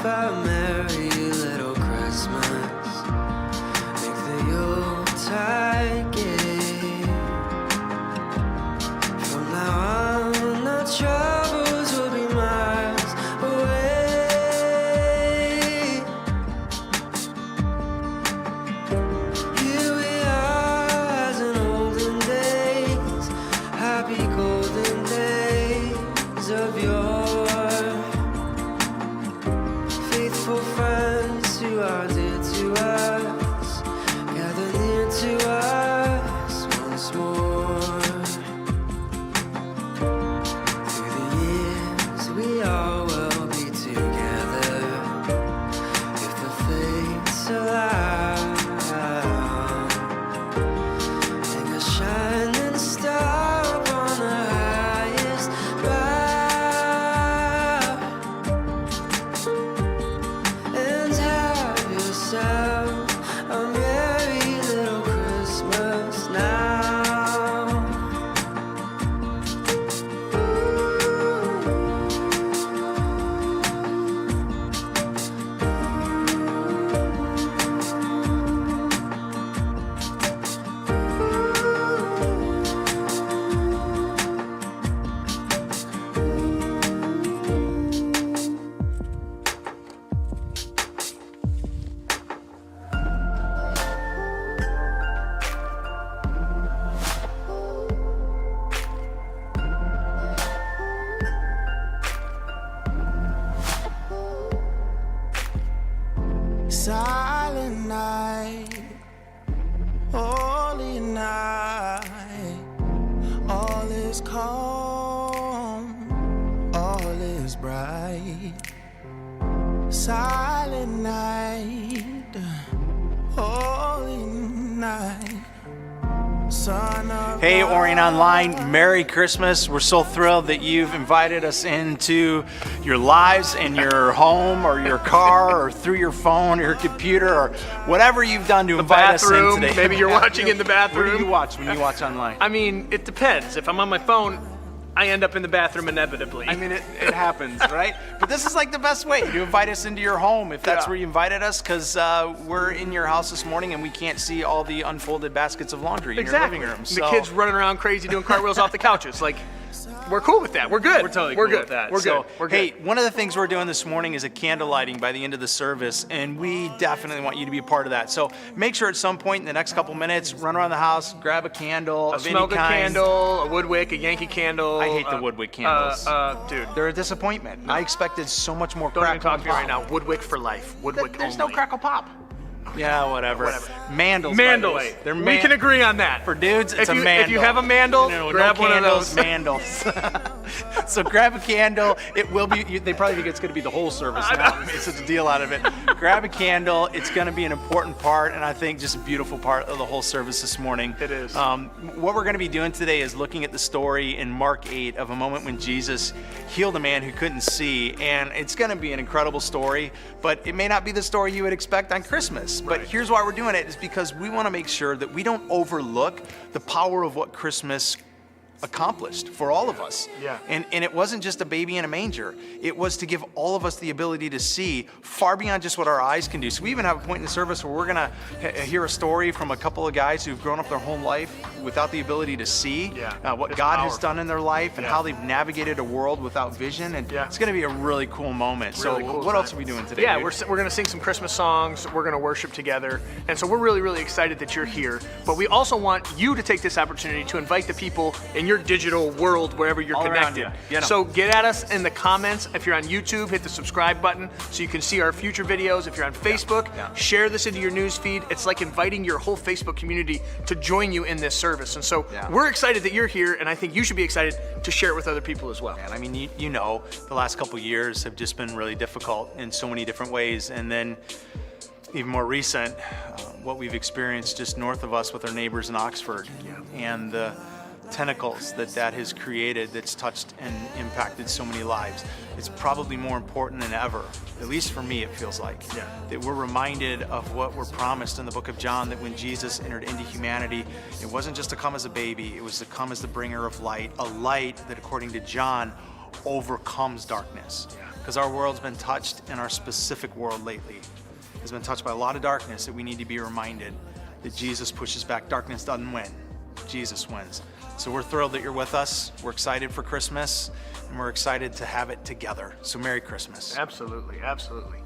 a merry little Christmas. Make the Yuletide gay. From now on, our troubles will be miles away. Here we are as in olden days, happy golden days of yore. Faithful friends who are dear to us, gather near to us once more. Through the years we all will be together, if the fates allow. Hang a shining star upon the highest bough, and have yourself a merry little Christmas now. Silent night, holy night, all is calm, all is bright. Silent night, holy night, son of Hey, God. Orion Online, Merry Christmas. We're so thrilled that you've invited us into your lives and your home or your car or through your phone or your computer or whatever you've done to invite us in Bathroom, today. maybe you're watching in the Where do you bathroom. watch when you watch online? I mean, it depends. If I'm on my phone, I end up in the bathroom inevitably. I mean, it happens, right? But this is like the best way to invite us into your home if that's Yeah. where you invited us, because we're in your house this morning and we can't see all the unfolded baskets of laundry in your living room. The kids running around crazy doing cartwheels off the couches. Like, we're cool with that. We're good. We're totally We're cool good. with that. We're So, good. We're hey, good. one of the things we're doing this morning is a candle lighting by the end of the service, and we definitely want you to be a part of that. So make sure at some point in the next couple minutes, run around the house, grab a candle A of any smoke kind. candle, a Woodwick, a Yankee candle. I hate the Woodwick candles. Dude, They're a disappointment. I expected so much more don't crackle even talk and to me right pop. now. Woodwick for life. Woodwick There's no only. crackle pop. Yeah, whatever. Whatever. Mandals. by the Mandals. way. They're We can agree on that. For dudes, it's If you- a mandal. if you have a mandal, grab no one of candles, those. mandals. So grab a candle. It will be. They probably think it's going to be the whole service now. It's such a deal out of it. Grab a candle. It's going to be an important part, and I think just a beautiful part of the whole service this morning. It is. What we're going to be doing today is looking at the story in Mark 8 of a moment when Jesus healed a man who couldn't see, and it's going to be an incredible story. But it may not be the story you would expect on Christmas. But here's why we're doing it: is because we want to make sure that we don't overlook the power of what Christmas accomplished for all of us. Yeah. And it wasn't just a baby in a manger. It was to give all of us the ability to see far beyond just what our eyes can do. So we even have a point in the service where we're going to hear a story from a couple of guys who've grown up their whole life without the ability to see what It's God has powerful. done in their life and Yeah. how they've navigated a world without vision. And it's going to be a really cool moment. Really so cool what time. else are we doing today? Yeah, dude? we're going to sing some Christmas songs. We're going to worship together. And so we're really, really excited that you're here. But we also want you to take this opportunity to invite the people in your digital world wherever you're All around connected. you. Get 'em. So get at us in the comments. If you're on YouTube, hit the subscribe button so you can see our future videos. If you're on Facebook, share this into your news feed. It's like inviting your whole Facebook community to join you in this service. And so we're excited that you're here, and I think you should be excited to share it with other people as well. And I mean, you know, the last couple years have just been really difficult in so many different ways. And then even more recent, what we've experienced just north of us with our neighbors in Oxford and the tentacles that has created that's touched and impacted so many lives. It's probably more important than ever, at least for me it feels like, that we're reminded of what we're promised in the book of John, that when Jesus entered into humanity, it wasn't just to come as a baby, it was to come as the bringer of light, a light that according to John overcomes darkness. because our world's been touched, and our specific world lately has been touched by a lot of darkness, that we need to be reminded that Jesus pushes back. Darkness doesn't win. Jesus wins. So we're thrilled that you're with us. We're excited for Christmas, and we're excited to have it together. So Merry Christmas. Absolutely, absolutely.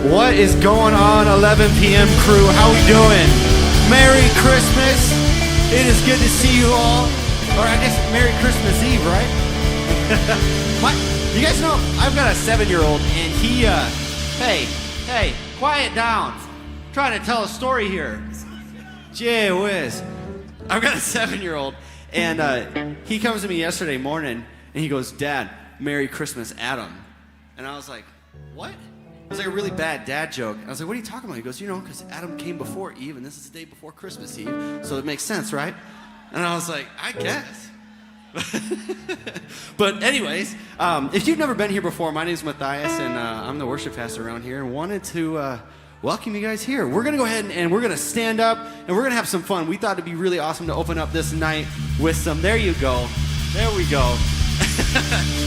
What is going on, 11 p.m. crew? How we doing? Merry Christmas. It is good to see you all. Or I guess Merry Christmas Eve, right? You guys know, I've got a 7-year-old and he, hey, quiet down. I'm trying to tell a story here. Gee whiz. I've got a 7-year-old and he comes to me yesterday morning and he goes, Dad, Merry Christmas, Adam. And I was like, what? It was like a really bad dad joke. I was like, what are you talking about? He goes, because Adam came before Eve, and this is the day before Christmas Eve, so it makes sense, right? And I was like, I guess. But anyways, if you've never been here before, my name is Matthias, and I'm the worship pastor around here, and wanted to welcome you guys here. We're going to go ahead and we're going to stand up, and we're going to have some fun. We thought it'd be really awesome to open up this night with some, there you go. There we go.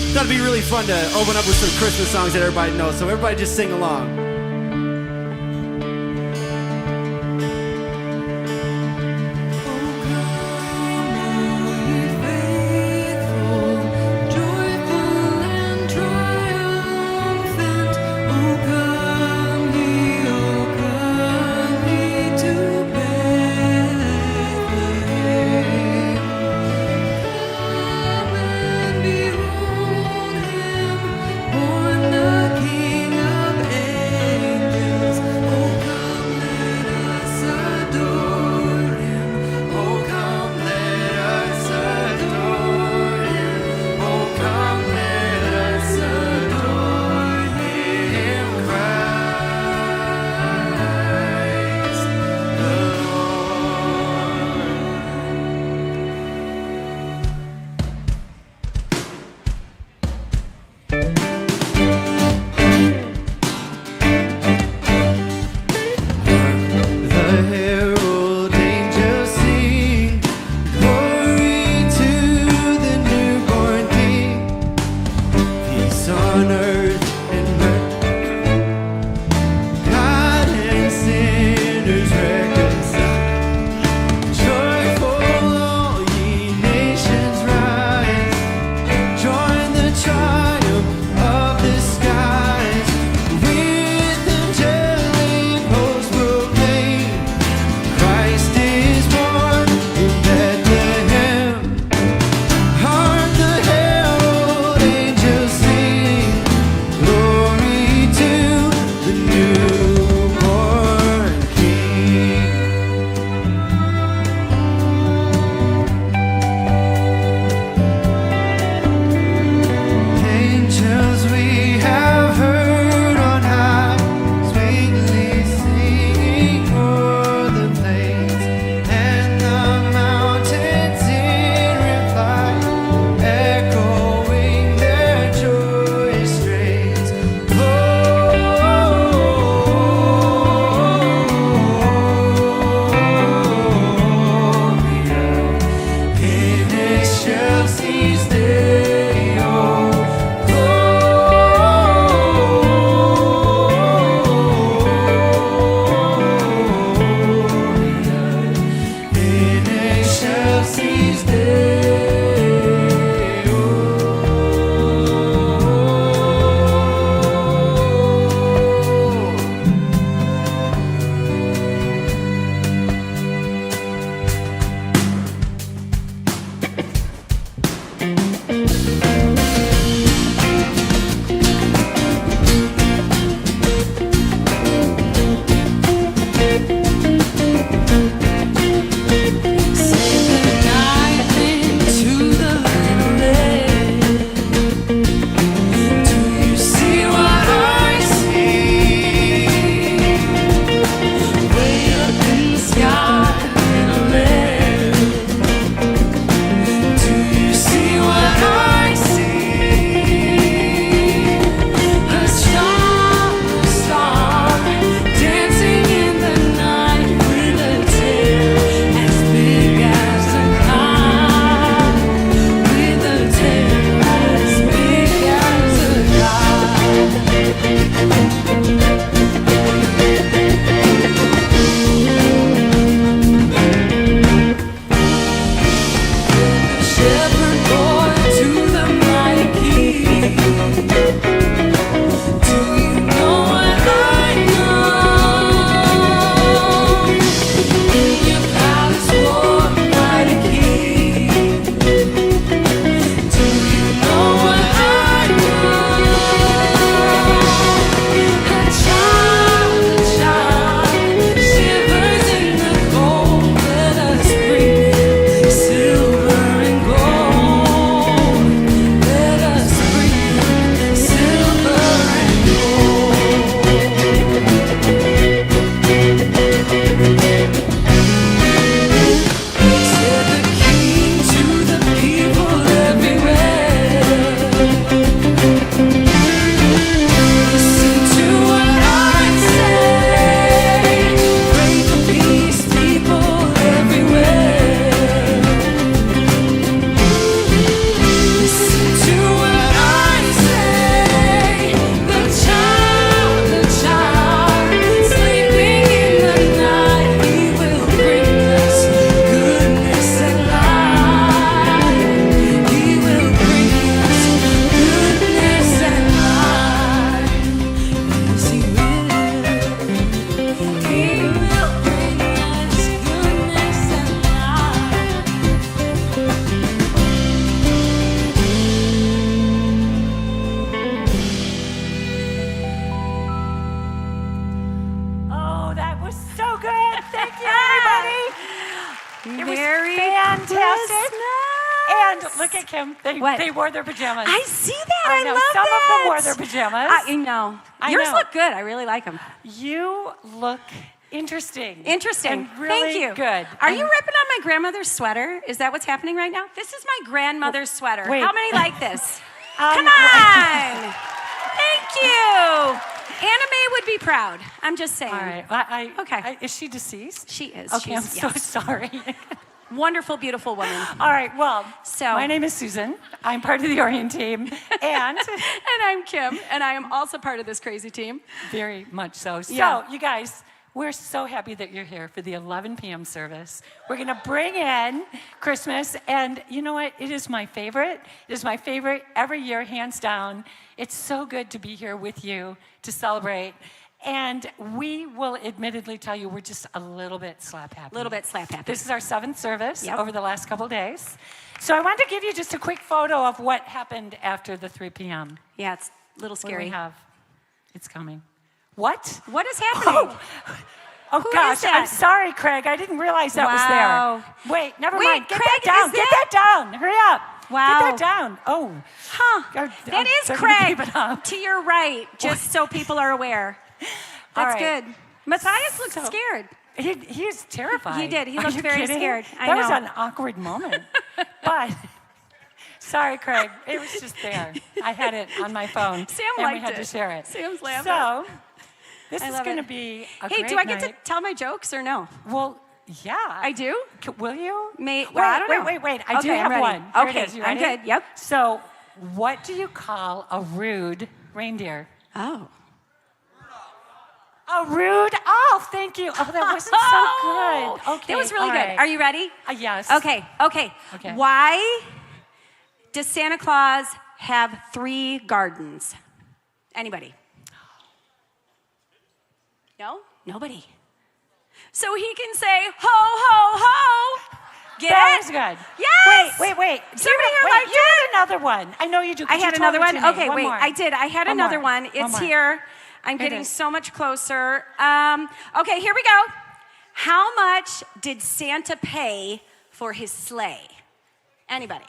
Thought it'd be really fun to open up with some Christmas songs that everybody knows, so everybody just sing along. Look at Kim. They What? they wore their pajamas. I see that. I know. love Some that. of them wore their pajamas. You know. I Yours know. look good. I really like them. You look interesting. Interesting. And really Thank you. good. Are you ripping on my grandmother's sweater? Is that what's happening right now? This is my grandmother's sweater. wait. How many like this? Um, Come on. Thank you. Anna Mae would be proud. I'm just saying. All right. Okay. Is she deceased? She is. Okay, I'm She's, so yes. sorry. Wonderful, beautiful woman. All right. Well, So- my name is Susan. I'm part of the Orion team, and And I'm Kim, and I am also part of this crazy team. very much so. So, Yeah. you guys, we're so happy that you're here for the 11 p.m. service. We're going to bring in Christmas, and you know what? It is my favorite. It is my favorite every year, hands down. It's so good to be here with you to celebrate. And we will admittedly tell you we're just a little bit slap happy. A little bit slap happy. This is our 7th service Yep. over the last couple days. So I wanted to give you just a quick photo of what happened after the 3 p.m. Yeah, it's a little What do we scary. have? It's coming. What? What is happening? Oh Who gosh, is that? I'm sorry, Craig. I didn't realize that Wow. was there. Wait, never Wait, mind. Get Craig, that down. is Get that- that down. Hurry up. Wow. Get that down. Oh. Huh. God, That is they're gonna keep Craig. it up. To your right, just so people are aware. All That's right. good. Matthias looked So- scared. He's terrified. He did. He Are looked you very kidding? scared. I That was know. an awkward moment. But sorry, Craig. It was just there. I had it on my phone. Sam and we liked had it. to share it. Sam's laughing. So this I is love going to it. be a Hey, great do I get night. to tell my jokes or no? Well, yeah. I do? Will you? Well, I don't know. Wait. I do Okay, have I'm ready. one. Here it Okay, is. You I'm ready? good. Yep. So, what do you call a rude reindeer? Oh. A rude. Oh, thank you. Oh, that wasn't so good. Okay. That was really all good. right. Are you ready? Yes. Okay. Okay. Why does Santa Claus have 3 gardens? Anybody? No? Nobody. So he can say, ho, ho, ho. Get That it? was good. Yes! Wait. Somebody here liked you had another one. I know you do. 'cause I you had told another it one? to me. Okay, One wait. more. I did. I had One another more. one. It's more. here. I'm Here it getting is. so much closer. Okay, here we go. How much did Santa pay for his sleigh? Anybody?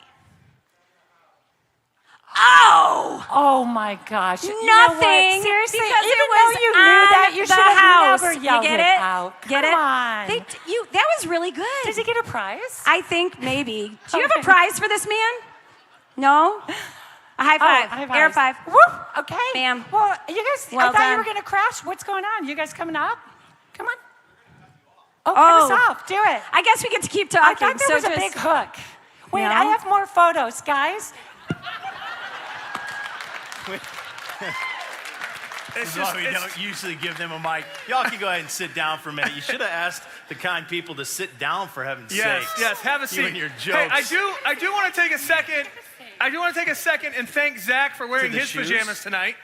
Oh! Oh my gosh. You know what? Nothing. Seriously, because even it was though you on knew that, you the should have house. never yelled you get it it out. Get Come it? on. That was really good. Does he get a prize? I think maybe. Do you have a Okay. prize for this man? No? A high five. high Air fives. five. Woo! Okay. Bam. Well, you guys, Well I thought you done. were going to crash. What's going on? You guys coming up? Come on. Oh, Oh. cut us off. Do it. I guess we get to keep I talking. thought there was a big hook. Wait, No? I have more photos, guys. This is why we don't usually give them a mic. Y'all can go ahead and sit down for a minute. You should have asked the kind people to sit down for heaven's Yes, sakes. yes, have a seat. You and your Hey, jokes. I do want to take a second. I do want to take a second and thank Zach for wearing the his shoes? pajamas tonight,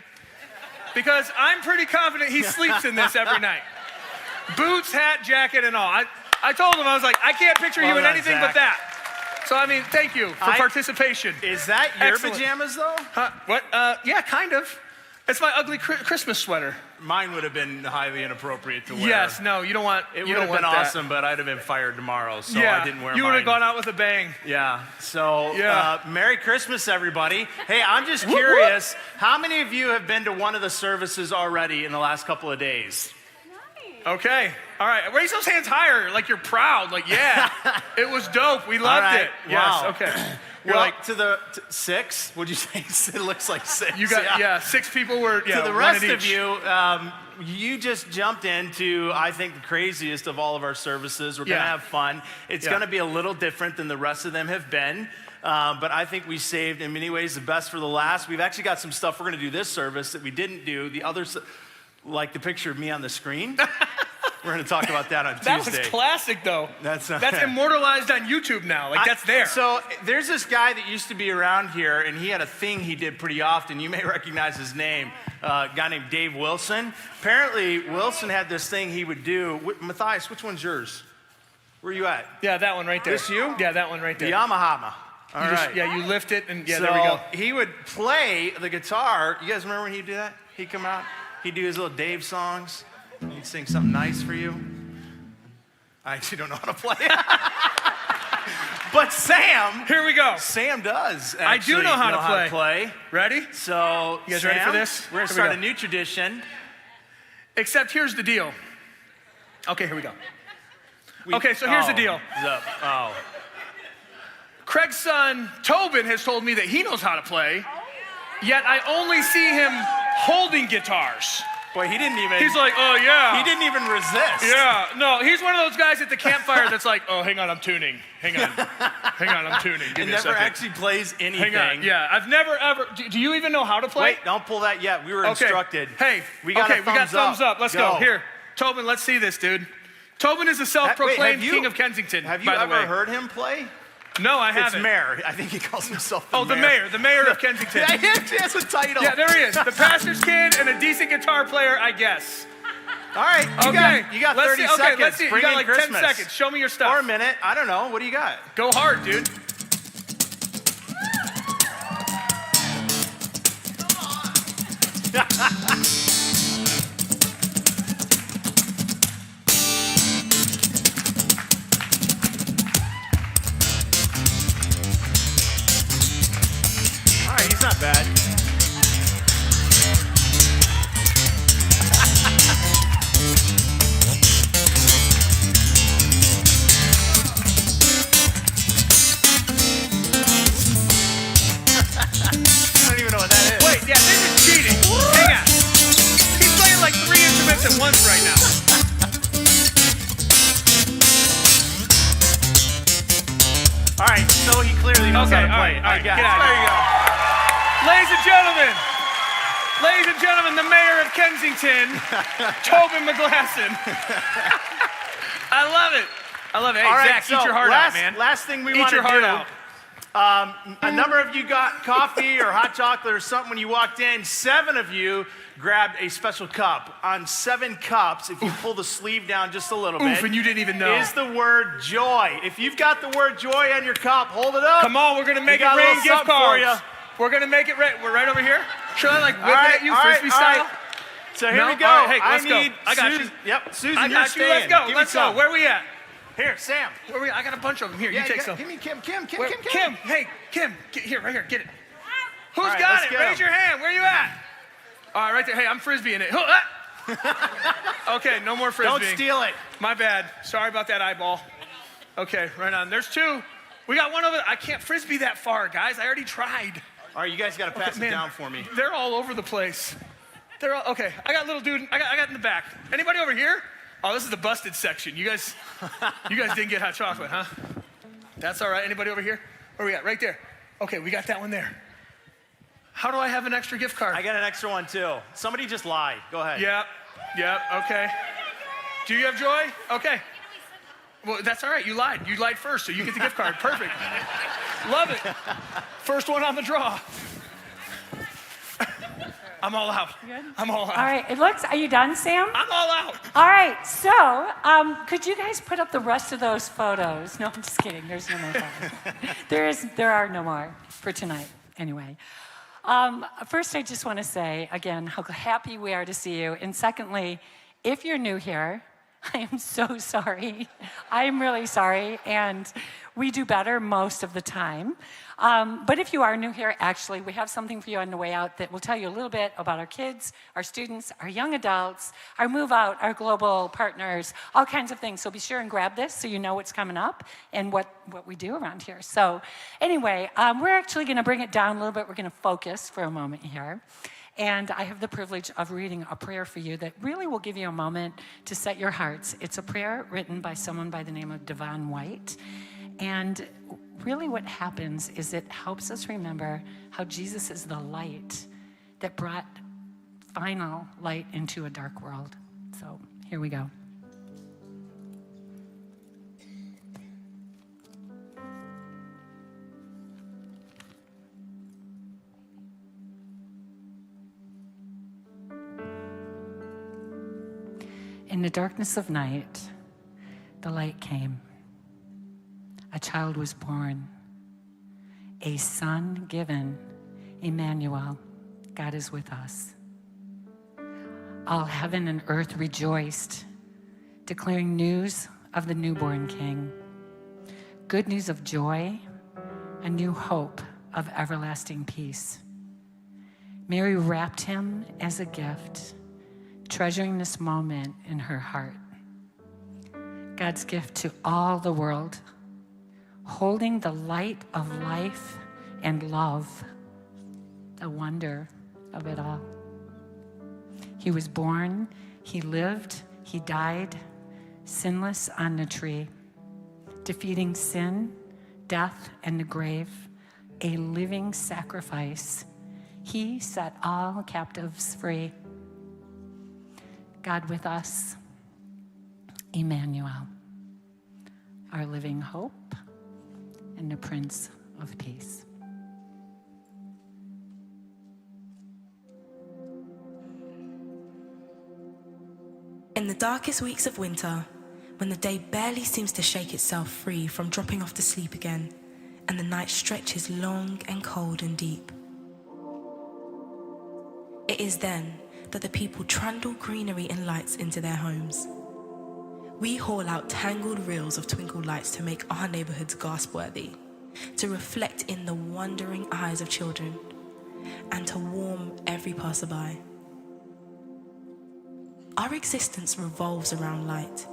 because I'm pretty confident he sleeps in this every night. Boots, hat, jacket, and all. I told him, I was like, I can't picture you Well in done, anything Zach. but that. So I mean, thank you for participation. Is that your Excellent. pajamas, though? What? Yeah, kind of. It's my ugly Christmas sweater. Mine would have been highly inappropriate to wear. Yes, no, you don't want. It you would don't have been want that. awesome, but I'd have been fired tomorrow, so Yeah, I didn't wear you mine. would have gone out with a bang. Yeah, so Yeah. Merry Christmas, everybody. Hey, I'm just curious, how many of you have been to one of the services already in the last couple of days? Okay. All right. Raise those hands higher, like you're proud. Like, yeah, it was dope. We loved All right. it. Yes. Wow. Okay. You're Well, like, to the 6, would you say? It looks like 6. you got 6 people were. Yeah, To the one rest at of each. you, you just jumped into, I think, the craziest of all of our services. We're going to Yeah. have fun. It's Yeah. going to be a little different than the rest of them have been. But I think we saved, in many ways, the best for the last. We've actually got some stuff we're going to do this service that we didn't do. The other, like the picture of me on the screen. We're going to talk about that on That Tuesday. was classic, though. That's immortalized on YouTube now. Like, that's there. So there's this guy that used to be around here, and he had a thing he did pretty often. You may recognize his name, a guy named Dave Wilson. Apparently, Wilson had this thing he would do. Matthias, which one's yours? Where are you at? Yeah, that one right there. This you? Yeah, that one right The there. Yamaha. All You right. just- yeah, you lift it, and yeah, so there we go. he would play the guitar. You guys remember when he'd do that? He'd come out, he'd do his little Dave songs. He'd sing something nice for you. I actually don't know how to play it. But Sam. Here we go. Sam does I actually do know how to play. Ready? So, You guys Sam, ready for this? We're going to Here we start go. a new tradition. Except here's the deal. Okay, here we go. Okay, so here's the deal. Oh. Craig's son, Tobin, has told me that he knows how to play, yet I only see him holding guitars. Boy, he didn't even. He's like, oh, yeah. He didn't even resist. Yeah, no, he's one of those guys at the campfire that's like, oh, hang on, I'm tuning. Hang on, I'm tuning. Give And me a never second. actually plays anything. Hang on, yeah, I've never ever, do you even know how to play? Wait, don't pull that yet. We were Okay. instructed. Hey, we got thumbs up. Let's go. Here, Tobin, let's see this, dude. Tobin is the self-proclaimed king of Kensington, Have you by the ever way. heard him play? No, I haven't. It's mayor. I think he calls himself the mayor. The mayor of Kensington. Yeah, he has a title. Yeah, there he is. The pastor's kid and a decent guitar player, I guess. All right, you got 30 seconds. Okay, let's see. Bring You got in like Christmas. 10 seconds. Show me your stuff. Or a minute. I don't know. What do you got? Go hard, dude. All right, he's not bad. I don't even know what that is. Wait, yeah, this is cheating. Hang on. He's playing like 3 instruments at once right now. All right, so he clearly knows how to play. All right, I guess. get out of There you here. go. Ladies and gentlemen, the mayor of Kensington, Tobin McGlasson. I love it. Hey, All right, Zach, so eat your heart out, man. Last thing we Eat want to your heart do. out. A number of you got coffee or hot chocolate or something when you walked in. 7 of you grabbed a special cup. On 7 cups, if you pull the sleeve down just a little bit, And you didn't even know. is the word joy. If you've got the word joy on your cup, hold it up. Come on, we're gonna make We it got a rain little gift something for cards. We're gonna make it rain. We're right over here. Should I like whip it at you, frisbee style? So here No? we go. All right, hey, let's go. need I got you. Susan. Yep, Susan, I you're got you. staying. Let's go. Give me Let's go. some. Where we at? Here, Sam. Where we? I got a bunch of them. Here, Yeah, you take some. Give me Kim. Where- Kim. Hey, Kim. Here, right here. Get it. Who's All right, got let's it? get Raise 'em. your hand. Where you at? All right, right there. Hey, I'm frisbeeing it. Okay, no more frisbeeing. Don't steal it. My bad. Sorry about that eyeball. Okay, right on. There's 2. We got one over there. I can't frisbee that far, guys. I already tried. All right, you guys got to pass Man, it down for me. They're all over the place. They're all, okay. I got little dude. I got in the back. Anybody over here? Oh, this is the busted section. You guys didn't get hot chocolate, huh? That's all right. Anybody over here? Where we at? Right there. Okay, we got that one there. How do I have an extra gift card? I got an extra one too. Somebody just lied. Go ahead. Yep, okay. Do you have joy? Okay. Well, that's all right. You lied. You lied first, so you get the gift card. Perfect. Love it. First one on the draw. I'm all out. I'm all out. All right, are you done, Sam? I'm all out. All right, so could you guys put up the rest of those photos? No, I'm just kidding. There's no more photos. There are no more for tonight, anyway. First, I just want to say, again, how happy we are to see you. And secondly, if you're new here, I am so sorry. I'm really sorry, and we do better most of the time. But if you are new here, actually, we have something for you on the way out that will tell you a little bit about our kids, our students, our young adults, our move out, our global partners, all kinds of things. So be sure and grab this so you know what's coming up and what we do around here. So anyway, we're actually going to bring it down a little bit. We're going to focus for a moment here. And I have the privilege of reading a prayer for you that really will give you a moment to set your hearts. It's a prayer written by someone by the name of Devon White. And really what happens is it helps us remember how Jesus is the light that brought final light into a dark world. So here we go. In the darkness of night, the light came. A child was born, a son given, Emmanuel, God is with us. All heaven and earth rejoiced, declaring news of the newborn King. good news of joy, a new hope of everlasting peace. Mary wrapped him as a gift, treasuring this moment in her heart. God's gift to all the world, holding the light of life and love, the wonder of it all. He was born, he lived, he died, sinless on the tree, defeating sin, death, and the grave, a living sacrifice. He set all captives free. God with us, Emmanuel, our living hope and the Prince of Peace. In the darkest weeks of winter, when the day barely seems to shake itself free from dropping off to sleep again, and the night stretches long and cold and deep, it is then that the people trundle greenery and lights into their homes. We haul out tangled reels of twinkle lights to make our neighborhoods gasp-worthy, to reflect in the wondering eyes of children, and to warm every passerby. Our existence revolves around light.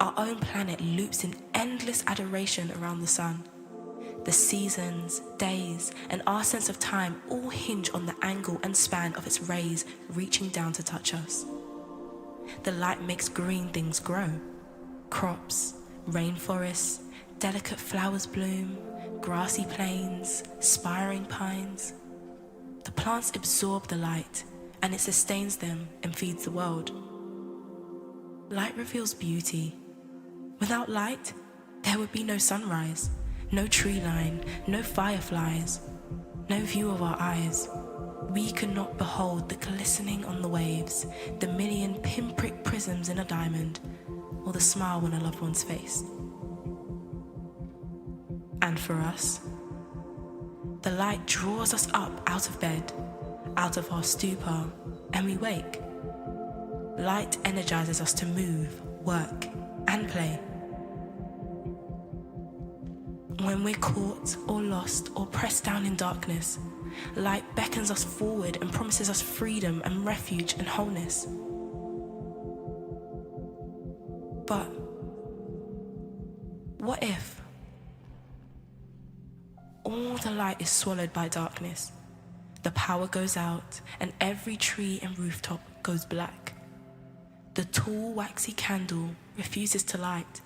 Our own planet loops in endless adoration around the sun. The seasons, days, and our sense of time all hinge on the angle and span of its rays reaching down to touch us. The light makes green things grow. Crops, rainforests, delicate flowers bloom, grassy plains, spiring pines. The plants absorb the light, and it sustains them and feeds the world. Light reveals beauty. Without light, there would be no sunrise, no tree line, no fireflies, no view of our eyes. We could not behold the glistening on the waves, the million pinprick prisms in a diamond, or the smile on a loved one's face. And for us, the light draws us up out of bed, out of our stupor, and we wake. Light energizes us to move, work, and play. When we're caught or lost or pressed down in darkness, light beckons us forward and promises us freedom and refuge and wholeness. But what if all the light is swallowed by darkness? The power goes out and every tree and rooftop goes black. The tall, waxy candle refuses to light.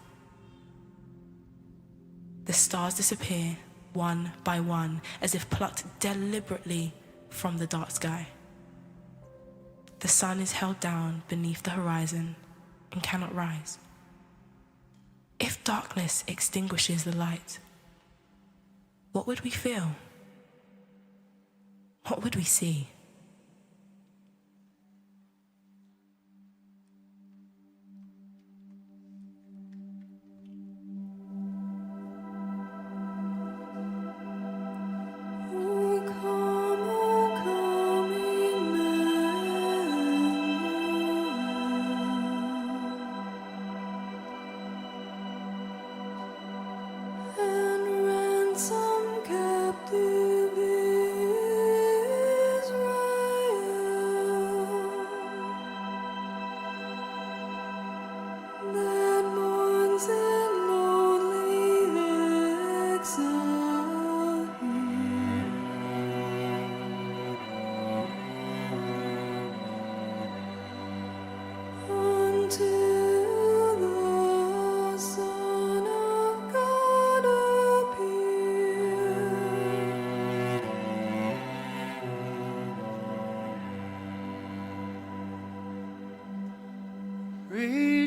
The stars disappear one by one, as if plucked deliberately from the dark sky. The sun is held down beneath the horizon and cannot rise. If darkness extinguishes the light, what would we feel? What would we see?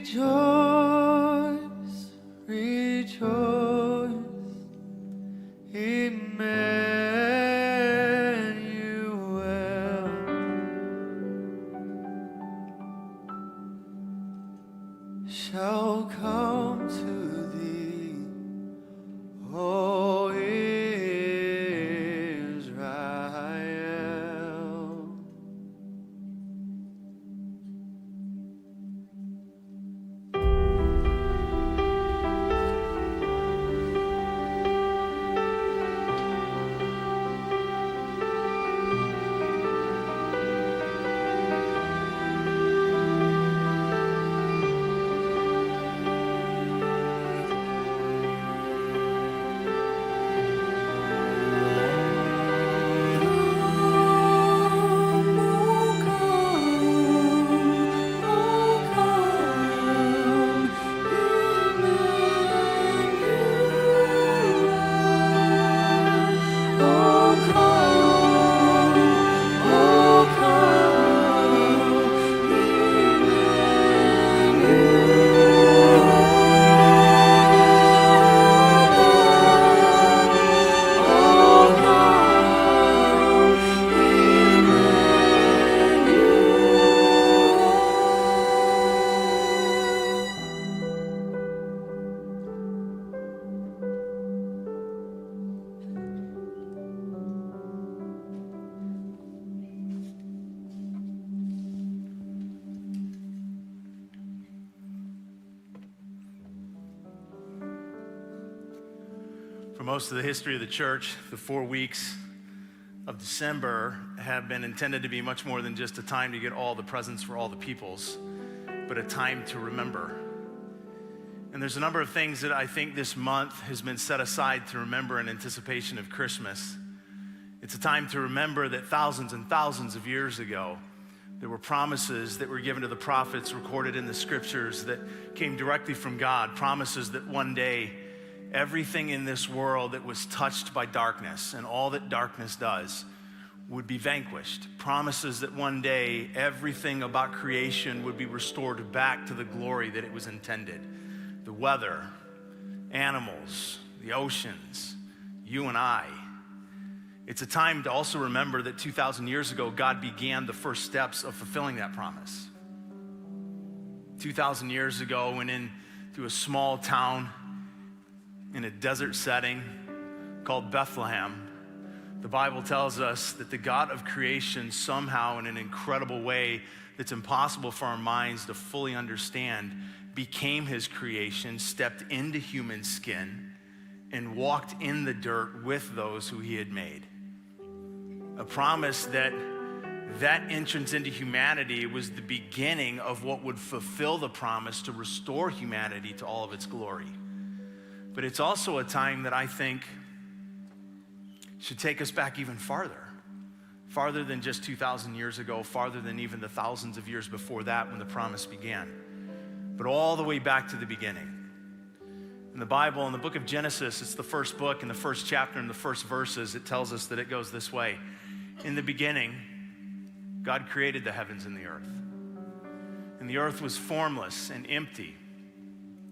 Rejoice, rejoice, Emmanuel shall come to thee, O Israel. most of the history of the church, the 4 weeks of December have been intended to be much more than just a time to get all the presents for all the peoples, but a time to remember. And there's a number of things that I think this month has been set aside to remember in anticipation of Christmas. It's a time to remember that thousands and thousands of years ago, there were promises that were given to the prophets recorded in the scriptures that came directly from God, promises that one day everything in this world that was touched by darkness and all that darkness does would be vanquished. Promises that one day everything about creation would be restored back to the glory that it was intended. The weather, animals, the oceans, you and I. It's a time to also remember that 2,000 years ago, God began the first steps of fulfilling that promise. 2,000 years ago, went into a small town in a desert setting called Bethlehem. The Bible tells us that the God of creation somehow, in an incredible way that's impossible for our minds to fully understand, became his creation, stepped into human skin, and walked in the dirt with those who he had made. A promise that entrance into humanity was the beginning of what would fulfill the promise to restore humanity to all of its glory. But it's also a time that I think should take us back even farther than just 2,000 years ago, farther than even the thousands of years before that when the promise began, but all the way back to the beginning. In the Bible, in the book of Genesis, it's the first book, in the first chapter, in the first verses, it tells us that it goes this way. In the beginning, God created the heavens and the earth. And the earth was formless and empty,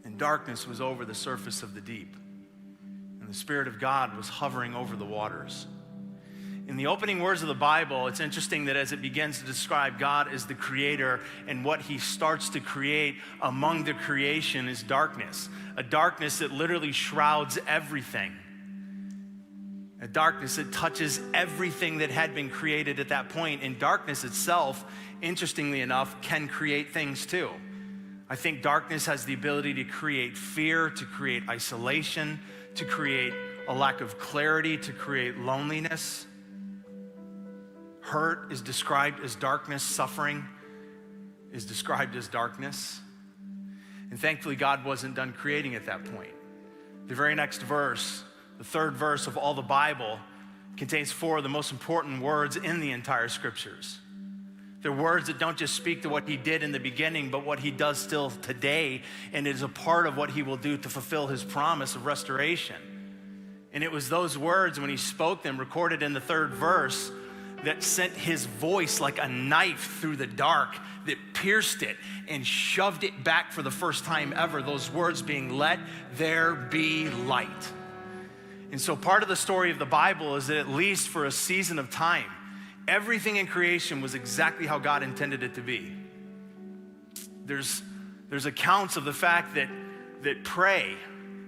and darkness was over the surface of the deep. And the Spirit of God was hovering over the waters. In the opening words of the Bible, it's interesting that as it begins to describe God as the creator and what he starts to create among the creation is darkness. A darkness that literally shrouds everything. A darkness that touches everything that had been created at that point. And darkness itself, interestingly enough, can create things too. I think darkness has the ability to create fear, to create isolation, to create a lack of clarity, to create loneliness. Hurt is described as darkness. Suffering is described as darkness. And thankfully, God wasn't done creating at that point. The very next verse, the third verse of all the Bible, contains 4 of the most important words in the entire scriptures. They're words that don't just speak to what he did in the beginning, but what he does still today, and it is a part of what he will do to fulfill his promise of restoration. And it was those words, when he spoke them, recorded in the third verse, that sent his voice like a knife through the dark, that pierced it and shoved it back for the first time ever, those words being, "Let there be light." And so part of the story of the Bible is that at least for a season of time, everything in creation was exactly how God intended it to be. There's accounts of the fact that prey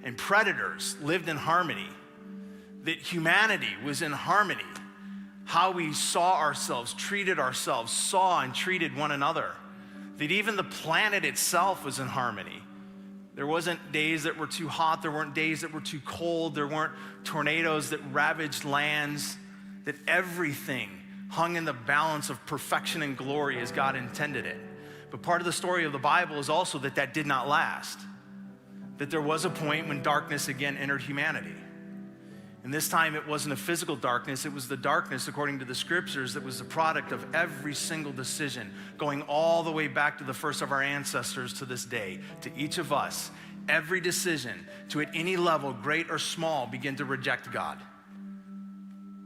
and predators lived in harmony, that humanity was in harmony, how we saw ourselves, treated ourselves, saw and treated one another, that even the planet itself was in harmony. There wasn't days that were too hot, there weren't days that were too cold, there weren't tornadoes that ravaged lands, that everything hung in the balance of perfection and glory as God intended it. But part of the story of the Bible is also that did not last, that there was a point when darkness again entered humanity. And this time it wasn't a physical darkness, it was the darkness, according to the scriptures, that was the product of every single decision, going all the way back to the first of our ancestors to this day, to each of us. Every decision to, at any level, great or small, begin to reject God.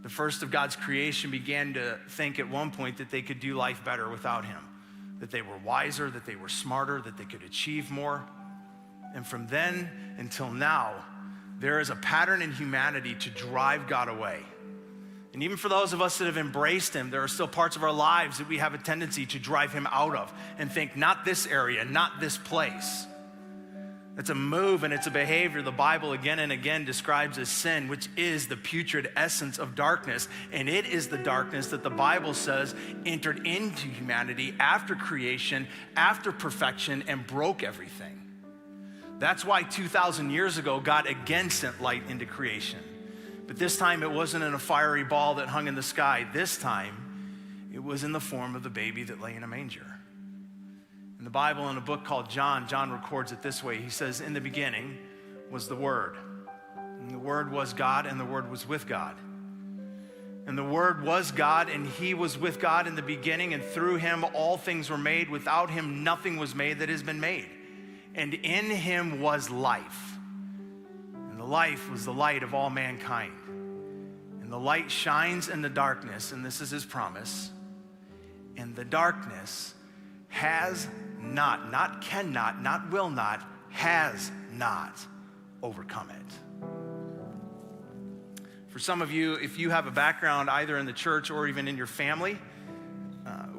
The first of God's creation began to think at one point that they could do life better without him, that they were wiser, that they were smarter, that they could achieve more. And from then until now, there is a pattern in humanity to drive God away. And even for those of us that have embraced him, there are still parts of our lives that we have a tendency to drive him out of and think, not this area, not this place. It's a move and it's a behavior the Bible again and again describes as sin, which is the putrid essence of darkness. And it is the darkness that the Bible says entered into humanity after creation, after perfection, and broke everything. That's why 2,000 years ago, God again sent light into creation. But this time it wasn't in a fiery ball that hung in the sky. This time it was in the form of the baby that lay in a manger. In the Bible, in a book called John, John records it this way. He says, in the beginning was the Word. And the Word was God, and the Word was with God. And the Word was God, and He was with God in the beginning, and through Him all things were made. Without Him nothing was made that has been made. And in Him was life. And the life was the light of all mankind. And the light shines in the darkness, and this is His promise. And the darkness has not cannot, not will not, has not overcome it. For some of you, if you have a background either in the church or even in your family,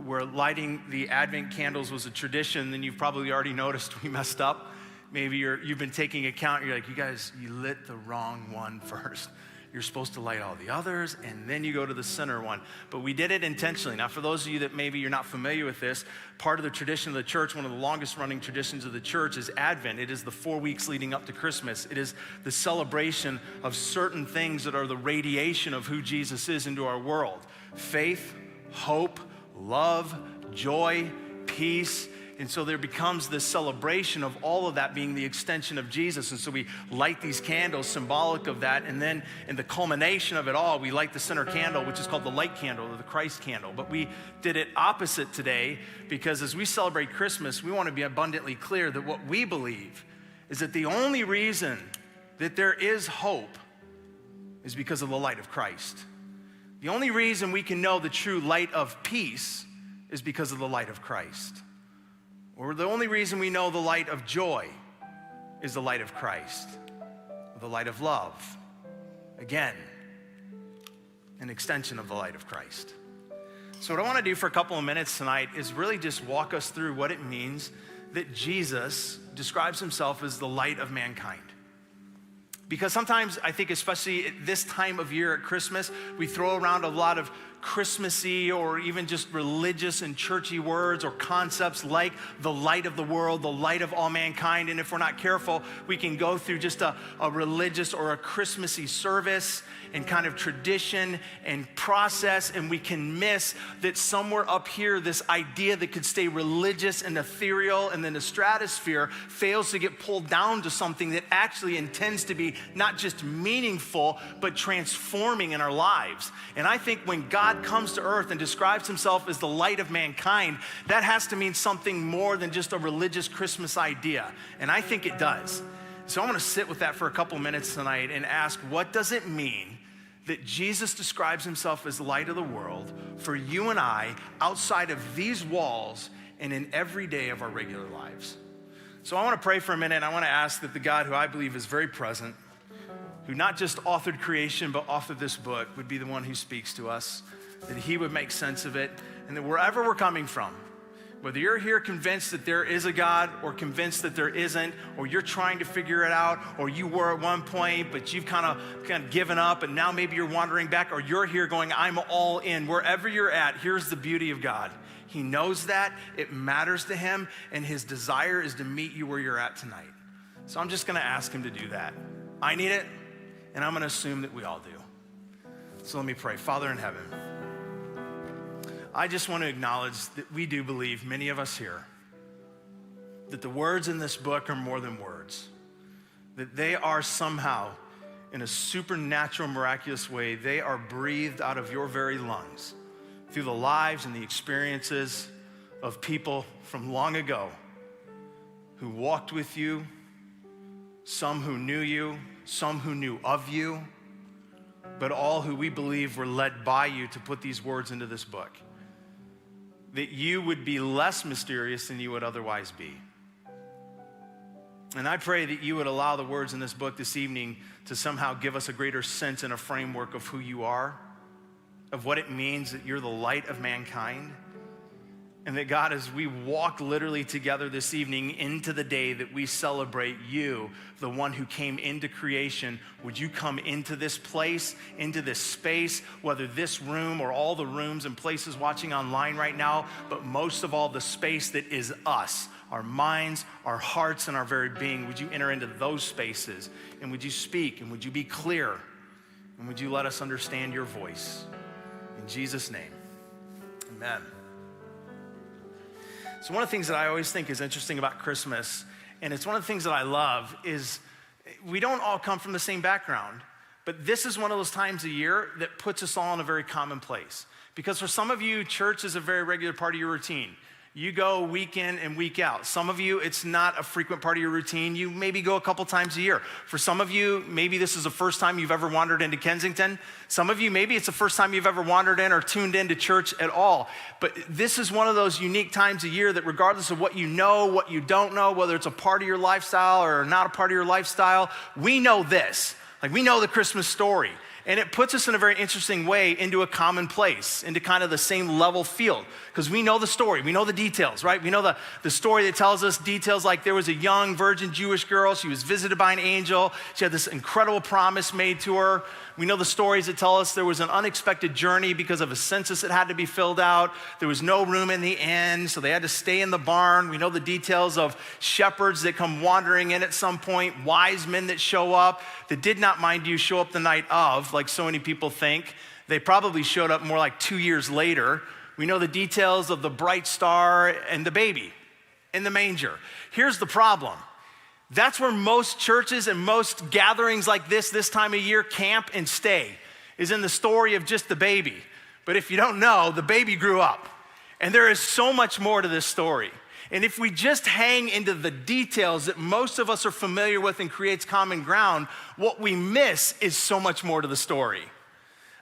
where lighting the Advent candles was a tradition, then you've probably already noticed we messed up. Maybe you've been taking account, you're like, you guys, you lit the wrong one first. You're supposed to light all the others, and then you go to the center one. But we did it intentionally. Now, for those of you that maybe you're not familiar with this, part of the tradition of the church, one of the longest running traditions of the church is Advent. It is the 4 weeks leading up to Christmas. It is the celebration of certain things that are the radiation of who Jesus is into our world. Faith, hope, love, joy, peace. And so there becomes this celebration of all of that being the extension of Jesus. And so we light these candles symbolic of that. And then in the culmination of it all, we light the center candle, which is called the light candle or the Christ candle. But we did it opposite today because as we celebrate Christmas, we want to be abundantly clear that what we believe is that the only reason that there is hope is because of the light of Christ. The only reason we can know the true light of peace is because of the light of Christ. Or the only reason we know the light of joy is the light of Christ, the light of love. Again, an extension of the light of Christ. So what I want to do for a couple of minutes tonight is really just walk us through what it means that Jesus describes himself as the light of mankind. Because sometimes I think, especially at this time of year at Christmas, we throw around a lot of Christmassy or even just religious and churchy words or concepts like the light of the world, the light of all mankind. And if we're not careful, we can go through just a religious or a Christmassy service and kind of tradition and process, and we can miss that somewhere up here, this idea that could stay religious and ethereal and then the stratosphere fails to get pulled down to something that actually intends to be not just meaningful, but transforming in our lives. And I think when God comes to earth and describes himself as the light of mankind, that has to mean something more than just a religious Christmas idea. And I think it does. So I'm going to sit with that for a couple minutes tonight and ask, what does it mean that Jesus describes himself as the light of the world for you and I outside of these walls and in every day of our regular lives? So I want to pray for a minute. I want to ask that the God who I believe is very present, who not just authored creation, but authored this book, would be the one who speaks to us, that he would make sense of it, and that wherever we're coming from, whether you're here convinced that there is a God or convinced that there isn't, or you're trying to figure it out, or you were at one point, but you've kind of given up, and now maybe you're wandering back, or you're here going, I'm all in. Wherever you're at, here's the beauty of God. He knows that, it matters to him, and his desire is to meet you where you're at tonight. So I'm just gonna ask him to do that. I need it, and I'm gonna assume that we all do. So let me pray. Father in heaven, I just want to acknowledge that we do believe, many of us here, that the words in this book are more than words, that they are somehow, in a supernatural, miraculous way, they are breathed out of your very lungs through the lives and the experiences of people from long ago who walked with you, some who knew you, some who knew of you, but all who we believe were led by you to put these words into this book. That you would be less mysterious than you would otherwise be. And I pray that you would allow the words in this book this evening to somehow give us a greater sense and a framework of who you are, of what it means that you're the light of mankind. And that God, as we walk literally together this evening into the day that we celebrate you, the one who came into creation, would you come into this place, into this space, whether this room or all the rooms and places watching online right now, but most of all, the space that is us, our minds, our hearts, and our very being. Would you enter into those spaces, and would you speak, and would you be clear, And would you let us understand your voice? In Jesus' name, amen. So one of the things that I always think is interesting about Christmas, and it's one of the things that I love, is we don't all come from the same background, but this is one of those times a year that puts us all in a very common place. Because for some of you, church is a very regular part of your routine. You go week in and week out. Some of you, it's not a frequent part of your routine. You maybe go a couple times a year. For some of you, maybe this is the first time you've ever wandered into Kensington. Some of you, maybe it's the first time you've ever wandered in or tuned into church at all. But this is one of those unique times a year that regardless of what you know, what you don't know, whether it's a part of your lifestyle or not a part of your lifestyle, we know this. Like, we know the Christmas story. And it puts us in a very interesting way into a common place, into kind of the same level field. Because we know the story, we know the details, right? We know the story that tells us details like there was a young virgin Jewish girl, she was visited by an angel, she had this incredible promise made to her. We know the stories that tell us there was an unexpected journey because of a census that had to be filled out. There was no room in the inn, so they had to stay in the barn. We know the details of shepherds that come wandering in at some point, wise men that show up, that did not, mind you, show up the night of, like so many people think. They probably showed up more like 2 years later. We know the details of the bright star and the baby in the manger. Here's the problem. That's where most churches and most gatherings like this time of year camp and stay, is in the story of just the baby. But if you don't know, the baby grew up. And there is so much more to this story. And if we just hang into the details that most of us are familiar with and creates common ground, what we miss is so much more to the story.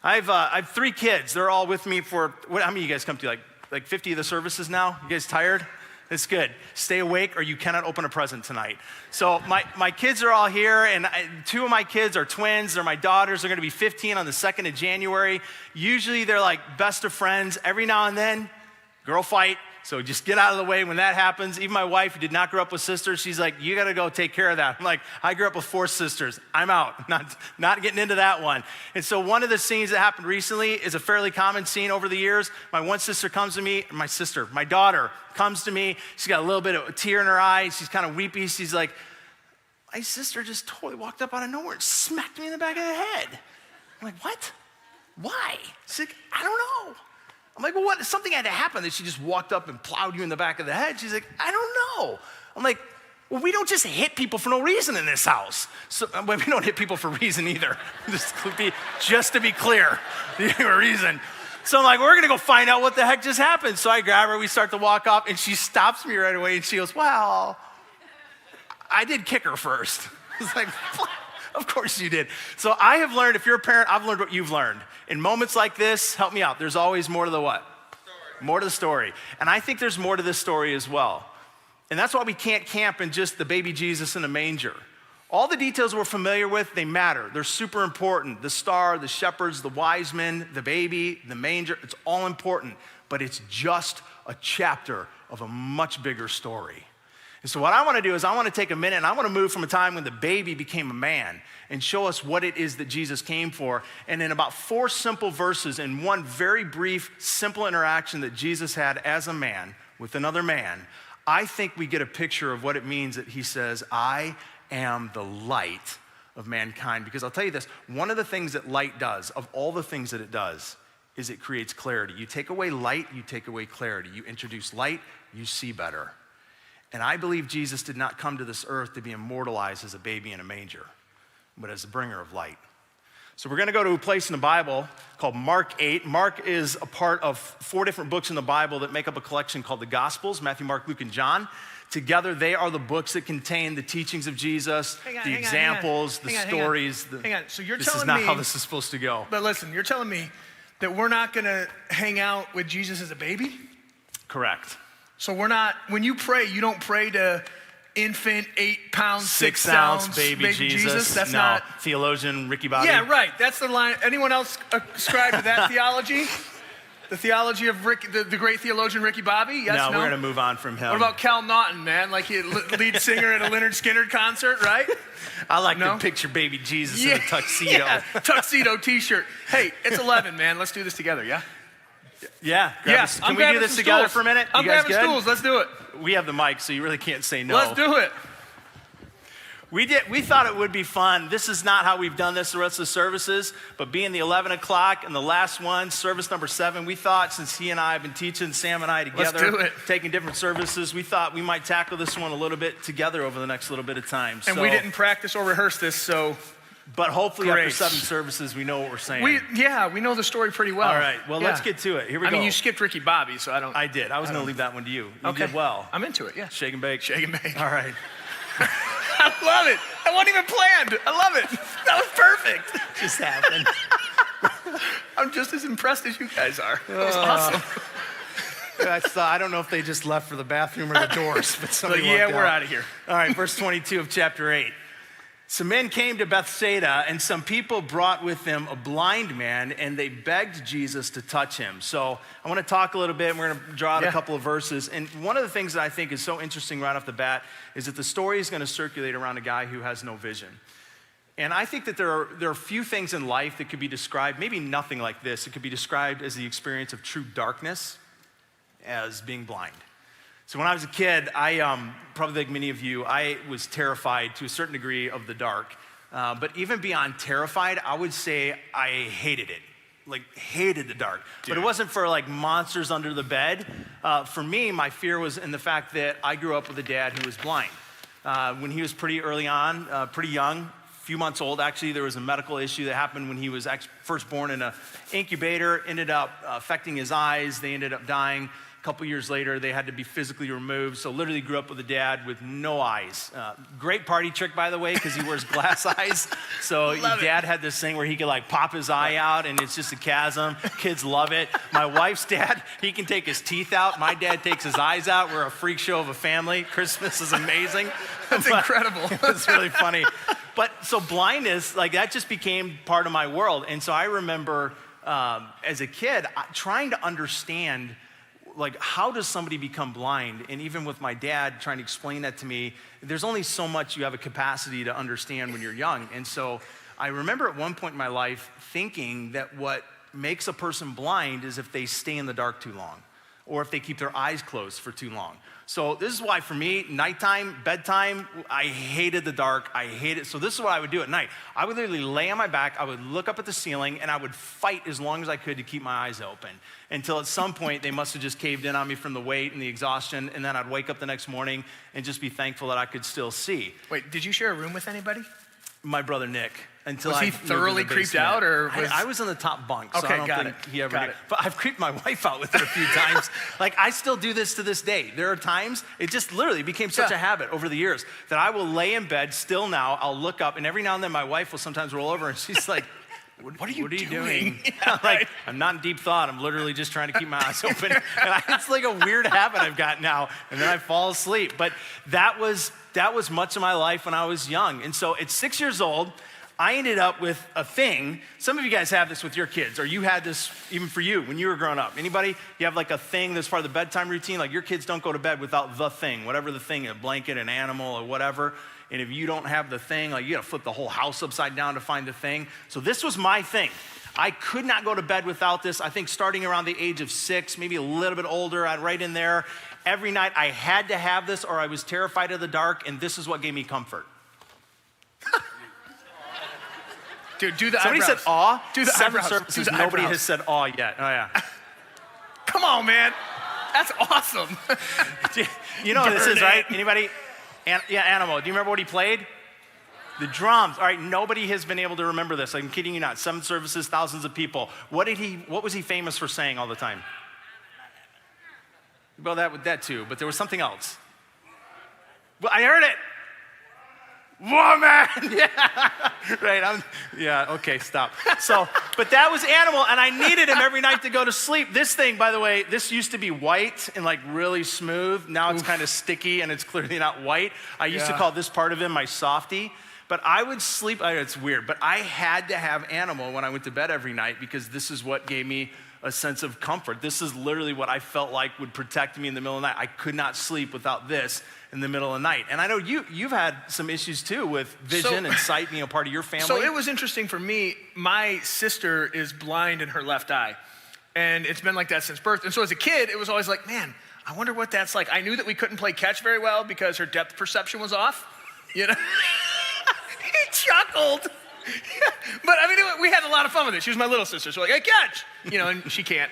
I have 3 kids. They're all with me for, how many of you guys come to, like 50 of the services now? You guys tired? It's good. Stay awake or you cannot open a present tonight. So my kids are all here, and 2 of my kids are twins. They're my daughters. They're going to be 15 on the 2nd of January. Usually they're like best of friends. Every now and then, girl fight. So just get out of the way when that happens. Even my wife, who did not grow up with sisters, she's like, you got to go take care of that. I'm like, I grew up with 4 sisters. I'm out. Not getting into that one. And so one of the scenes that happened recently is a fairly common scene over the years. My one sister comes to me, my daughter comes to me. She's got a little bit of a tear in her eye. She's kind of weepy. She's like, my sister just totally walked up out of nowhere and smacked me in the back of the head. I'm like, what? Why? She's like, I don't know. I'm like, well, what? Something had to happen that she just walked up and plowed you in the back of the head. She's like, I don't know. I'm like, well, we don't just hit people for no reason in this house. So, we don't hit people for reason either. just to be clear, the reason. So I'm like, we're going to go find out what the heck just happened. So I grab her, we start to walk up, and she stops me right away, and she goes, well, I did kick her first. I was like, what? Of course you did. So I have learned, if you're a parent, I've learned what you've learned. In moments like this, help me out. There's always more to the what? Story. More to the story. And I think there's more to this story as well. And that's why we can't camp in just the baby Jesus in a manger. All the details we're familiar with, they matter. They're super important. The star, the shepherds, the wise men, the baby, the manger, it's all important. But it's just a chapter of a much bigger story. And so what I want to do is I want to take a minute and I want to move from a time when the baby became a man and show us what it is that Jesus came for. And in about 4 simple verses and one very brief, simple interaction that Jesus had as a man with another man, I think we get a picture of what it means that he says, I am the light of mankind. Because I'll tell you this, one of the things that light does, of all the things that it does, is it creates clarity. You take away light, you take away clarity. You introduce light, you see better. And I believe Jesus did not come to this earth to be immortalized as a baby in a manger, but as the bringer of light. So we're going to go to a place in the Bible called Mark 8. Mark is a part of 4 different books in the Bible that make up a collection called the Gospels, Matthew, Mark, Luke, and John. Together, they are the books that contain the teachings of Jesus, the examples, the stories. Hang on. So you're this telling is not me, how this is supposed to go. But listen, you're telling me that we're not going to hang out with Jesus as a baby? Correct. So we're not, when you pray, you don't pray to infant, 8 pounds, 6 ounce ounce baby Jesus. That's no. not. Theologian Ricky Bobby. Yeah, right. That's the line. Anyone else ascribe to that theology? The theology of the great theologian Ricky Bobby? Yes, no, we're going to move on from him. What about Cal Naughton, man? Like he lead singer at a Lynyrd Skynyrd concert, right? I like to picture baby Jesus in a tuxedo. Yeah, tuxedo t-shirt. Hey, it's 11, man. Let's do this together, yeah? Yeah. Can we do this together for a minute? I'm grabbing stools. Let's do it. We have the mic, so you really can't say no. Let's do it. We thought it would be fun. This is not how we've done this the rest of the services, but being the 11 o'clock and the last one, service number 7, we thought since he and I have been teaching, Sam and I together, Let's do it. taking different services, we thought we might tackle this one a little bit together over the next little bit of time. And we didn't practice or rehearse this, so. But hopefully Great. after 7 services, we know what we're saying. We know the story pretty well. All right, well, let's get to it. Here we go. I mean, you skipped Ricky Bobby, so I don't. I did. I was going to leave that one to you. You Okay. did well. I'm into it, yeah. Shake and bake. Shake and bake. All right. I love it. That wasn't even planned. I love it. That was perfect. Just happened. I'm just as impressed as you guys are. That was awesome. I don't know if they just left for the bathroom or the doors, but somebody Yeah, walked we're out. out of here. All right, verse 22 of chapter 8. Some men came to Bethsaida, and some people brought with them a blind man, and they begged Jesus to touch him. So I want to talk a little bit, and we're going to draw out a couple of verses. And one of the things that I think is so interesting right off the bat is that the story is going to circulate around a guy who has no vision. And I think that there are few things in life that could be described, maybe nothing like this. It could be described as the experience of true darkness, as being blind. So when I was a kid, I, probably like many of you, I was terrified to a certain degree of the dark. But even beyond terrified, I would say I hated it. Like, hated the dark. But it wasn't for like monsters under the bed. For me, my fear was in the fact that I grew up with a dad who was blind. When he was pretty early on, pretty young, few months old, actually, there was a medical issue that happened when he was first born in an incubator, ended up affecting his eyes. They ended up dying. A couple years later, they had to be physically removed. So literally grew up with a dad with no eyes. Great party trick, by the way, because he wears glass eyes. So your dad had this thing where he could like pop his eye out and it's just a chasm. Kids love it. My wife's dad, he can take his teeth out. My dad takes his eyes out. We're a freak show of a family. Christmas is amazing. That's incredible. It's really funny. But so blindness, like that just became part of my world. And so I remember as a kid trying to understand, like, how does somebody become blind? And even with my dad trying to explain that to me, there's only so much you have a capacity to understand when you're young. And so I remember at one point in my life thinking that what makes a person blind is if they stay in the dark too long or if they keep their eyes closed for too long. So this is why for me, nighttime, bedtime, I hated the dark. I hate it. So this is what I would do at night. I would literally lay on my back. I would look up at the ceiling and I would fight as long as I could to keep my eyes open until at some point they must have just caved in on me from the weight and the exhaustion. And then I'd wake up the next morning and just be thankful that I could still see. Wait, did you share a room with anybody? My brother Nick. Until Was he thoroughly creeped out, or was... I was in the top bunk, so Okay, I don't got think it. he ever Got did. it. But I've creeped my wife out with it a few times. Like, I still do this to this day. There are times, it just literally became such a habit over the years that I will lay in bed, still now, I'll look up, and every now and then my wife will sometimes roll over and she's like, what are you doing? Yeah, Like, I'm not in deep thought. I'm literally just trying to keep my eyes open. And it's like a weird habit I've got now. And then I fall asleep. But that was much of my life when I was young. And so at 6 years old, I ended up with a thing. Some of you guys have this with your kids, or you had this even for you when you were growing up. Anybody? You have like a thing that's part of the bedtime routine? Like your kids don't go to bed without the thing, whatever the thing, a blanket, an animal, or whatever. And if you don't have the thing, like you gotta flip the whole house upside down to find the thing. So this was my thing. I could not go to bed without this. I think starting around the age of 6, maybe a little bit older, I'd right in there. Every night I had to have this or I was terrified of the dark, and this is what gave me comfort. Dude, do the Somebody eyebrows. said awe. Do the 7 eyebrows. services, Do the nobody eyebrows. has said awe yet. Oh yeah. Come on, man. That's awesome. You know what this is, right? Anybody? Animo. Do you remember what he played? The drums. All right, nobody has been able to remember this. I'm kidding you not. 7 services, thousands of people. What was he famous for saying all the time? Well, that too, but there was something else. Well, I heard it. Woman! Yeah, right. Okay, stop. So, but that was Animal, and I needed him every night to go to sleep. This thing, by the way, this used to be white and like really smooth. Now it's kind of sticky, and it's clearly not white. I used to call this part of him my softie. But I would sleep, it's weird, but I had to have Animal when I went to bed every night because this is what gave me a sense of comfort. This is literally what I felt like would protect me in the middle of the night. I could not sleep without this in the middle of the night. And I know you've had some issues too with vision and sight being a part of your family. So it was interesting for me. My sister is blind in her left eye, and it's been like that since birth. And so as a kid, it was always like, man, I wonder what that's like. I knew that we couldn't play catch very well because her depth perception was off, you know? chuckled. But I mean, we had a lot of fun with it. She was my little sister, so like, hey, catch! You know, and she can't.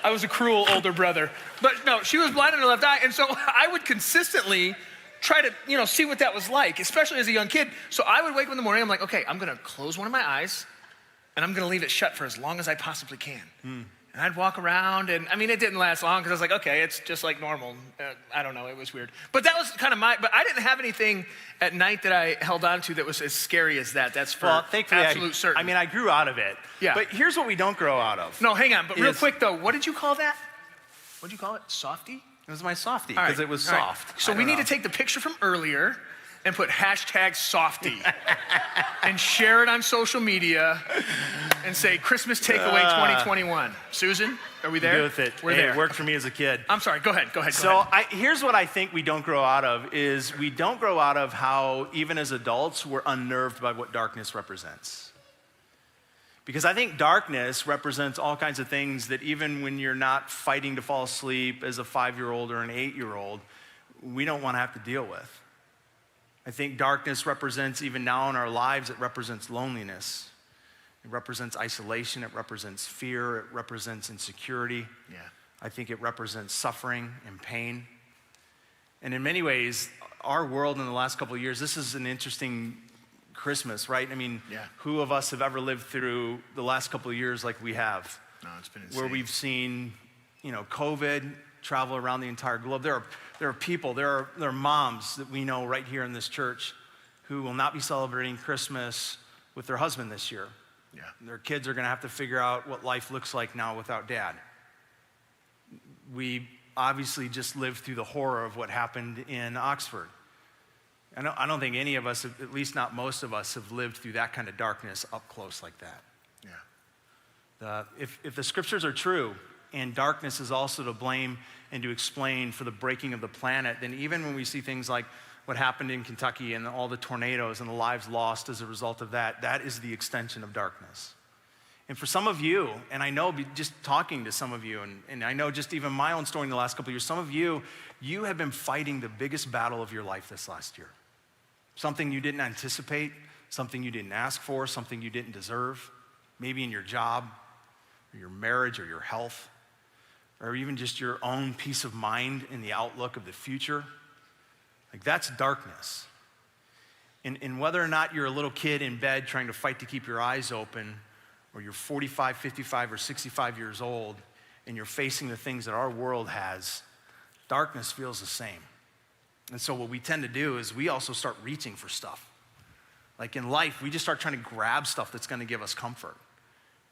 I was a cruel older brother. But no, she was blind in her left eye, and so I would consistently try to, see what that was like, especially as a young kid. So I would wake up in the morning, I'm like, okay, I'm gonna close one of my eyes, and I'm gonna leave it shut for as long as I possibly can. And I'd walk around, and I mean, it didn't last long, because I was like, okay, it's just like normal. I don't know, it was weird. But that was kind of but I didn't have anything at night that I held on to that was as scary as that. That's for thankfully, absolute certain. I mean, I grew out of it. Yeah. But here's what we don't grow out of. No, hang on, but real quick though, what did you call that? What did you call it? Softie? It was my softie, All right, because it was all right. soft. So we need to take the picture from earlier and put #softie and share it on social media and say Christmas Takeaway 2021. Susan, are we there? Good with it. We're Hey, there. It worked for me as a kid. I'm sorry, go ahead. So here's what I think we don't grow out of is we don't grow out of how even as adults we're unnerved by what darkness represents. Because I think darkness represents all kinds of things that even when you're not fighting to fall asleep as a 5-year-old or an 8-year-old, we don't want to have to deal with. I think darkness represents, even now in our lives, it represents loneliness. It represents isolation. It represents fear. It represents insecurity. Yeah. I think it represents suffering and pain. And in many ways, our world in the last couple of years, this is an interesting Christmas, right? I mean, Yeah. who of us have ever lived through the last couple of years like we have? No, it's been insane. Where we've seen, COVID travel around the entire globe. There are people, there are moms that we know right here in this church who will not be celebrating Christmas with their husband this year. Yeah. Their kids are going to have to figure out what life looks like now without dad. We obviously just lived through the horror of what happened in Oxford. I don't think any of us, at least not most of us, have lived through that kind of darkness up close like that. Yeah. If the scriptures are true, and darkness is also to blame and to explain for the breaking of the planet, then even when we see things like what happened in Kentucky and all the tornadoes and the lives lost as a result of that, that is the extension of darkness. And for some of you, and I know just talking to some of you, and I know just even my own story in the last couple of years, some of you have been fighting the biggest battle of your life this last year. Something you didn't anticipate, something you didn't ask for, something you didn't deserve, maybe in your job, or your marriage, or your health, or even just your own peace of mind in the outlook of the future. Like, that's darkness. And whether or not you're a little kid in bed trying to fight to keep your eyes open, or you're 45, 55, or 65 years old, and you're facing the things that our world has, darkness feels the same. And so what we tend to do is we also start reaching for stuff. Like in life, we just start trying to grab stuff that's going to give us comfort.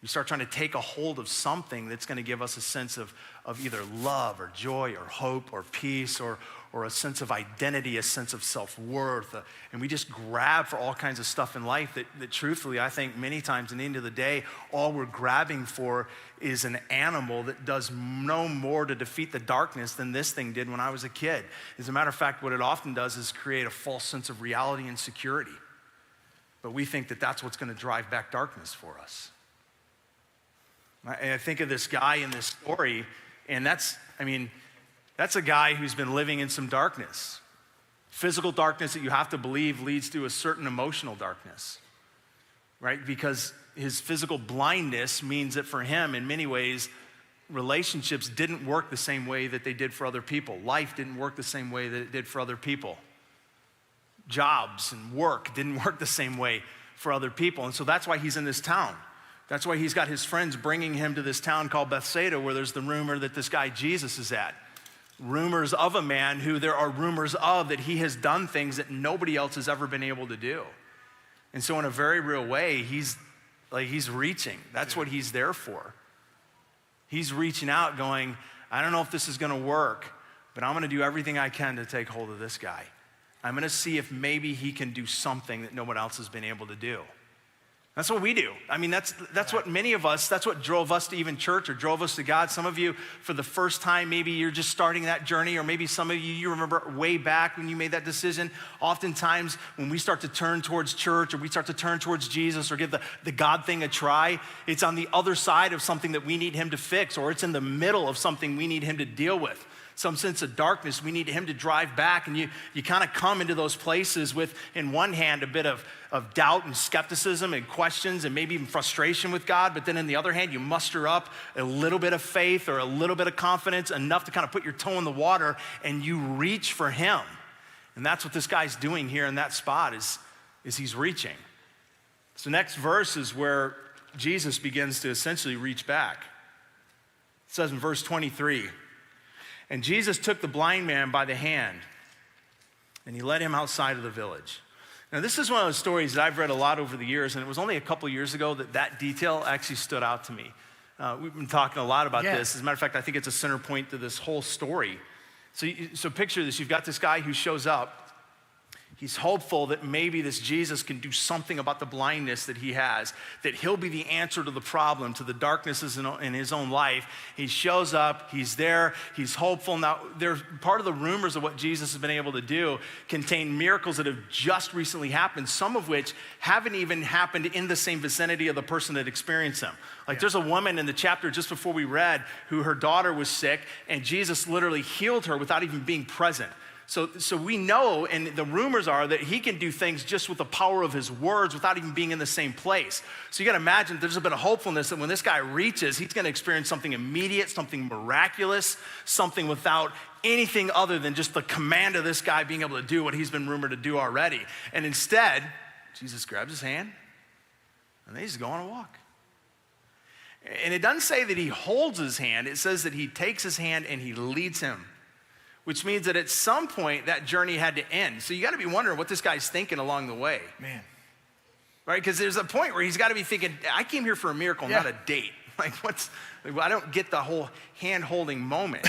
We start trying to take a hold of something that's going to give us a sense of either love or joy or hope or peace or a sense of identity, a sense of self-worth. And we just grab for all kinds of stuff in life that truthfully, I think many times in the end of the day, all we're grabbing for is an animal that does no more to defeat the darkness than this thing did when I was a kid. As a matter of fact, what it often does is create a false sense of reality and security. But we think that that's what's going to drive back darkness for us. And I think of this guy in this story, and that's a guy who's been living in some darkness. Physical darkness that you have to believe leads to a certain emotional darkness, right? Because his physical blindness means that for him, in many ways, relationships didn't work the same way that they did for other people. Life didn't work the same way that it did for other people. Jobs and work didn't work the same way for other people. And so that's why he's in this town. That's why he's got his friends bringing him to this town called Bethsaida, where there's the rumor that this guy Jesus is at. Rumors of a man who there are rumors of that he has done things that nobody else has ever been able to do. And so in a very real way, he's reaching. That's what he's there for. He's reaching out going, I don't know if this is going to work, but I'm going to do everything I can to take hold of this guy. I'm going to see if maybe he can do something that no one else has been able to do. That's what we do. I mean, that's what many of us, that's what drove us to even church or drove us to God. Some of you, for the first time, maybe you're just starting that journey, or maybe some of you remember way back when you made that decision. Oftentimes, when we start to turn towards church, or we start to turn towards Jesus, or give the God thing a try, it's on the other side of something that we need him to fix, or it's in the middle of something we need him to deal with. some sense of darkness. We need him to drive back. And you kind of come into those places with, in one hand, a bit of doubt and skepticism and questions and maybe even frustration with God. But then in the other hand, you muster up a little bit of faith or a little bit of confidence, enough to kind of put your toe in the water, and you reach for him. And that's what this guy's doing here in that spot, is he's reaching. So next verse is where Jesus begins to essentially reach back. It says in verse 23, and Jesus took the blind man by the hand, and he led him outside of the village. Now, this is one of those stories that I've read a lot over the years, and it was only a couple years ago that detail actually stood out to me. We've been talking a lot about this. As a matter of fact, I think it's a center point to this whole story. So picture this. You've got this guy who shows up. He's hopeful that maybe this Jesus can do something about the blindness that he has, that he'll be the answer to the problem, to the darknesses in his own life. He shows up, he's there, he's hopeful. Now, part of the rumors of what Jesus has been able to do contain miracles that have just recently happened, some of which haven't even happened in the same vicinity of the person that experienced them. Like there's a woman in the chapter just before we read who her daughter was sick, and Jesus literally healed her without even being present. So we know, and the rumors are that he can do things just with the power of his words without even being in the same place. So you got to imagine there's a bit of hopefulness that when this guy reaches, he's going to experience something immediate, something miraculous, something without anything other than just the command of this guy being able to do what he's been rumored to do already. And instead, Jesus grabs his hand, and they just go on a walk. And it doesn't say that he holds his hand. It says that he takes his hand and he leads him, which means that at some point that journey had to end. So you got to be wondering what this guy's thinking along the way. Man. Right? Because there's a point where he's got to be thinking, I came here for a miracle, not a date. Like I don't get the whole hand-holding moment.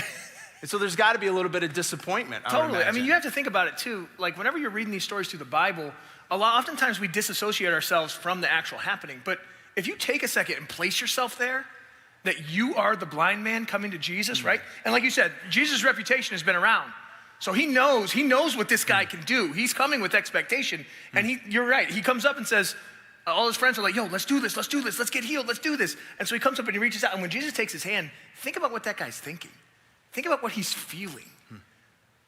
And so there's got to be a little bit of disappointment. Totally. I mean, you have to think about it too. Like whenever you're reading these stories through the Bible, oftentimes we disassociate ourselves from the actual happening. But if you take a second and place yourself there, that you are the blind man coming to Jesus, right? And like you said, Jesus' reputation has been around. So he knows what this guy can do. He's coming with expectation. And you're right, he comes up and says, all his friends are like, yo, let's do this, let's get healed, let's do this. And so he comes up and he reaches out, and when Jesus takes his hand, think about what that guy's thinking. Think about what he's feeling.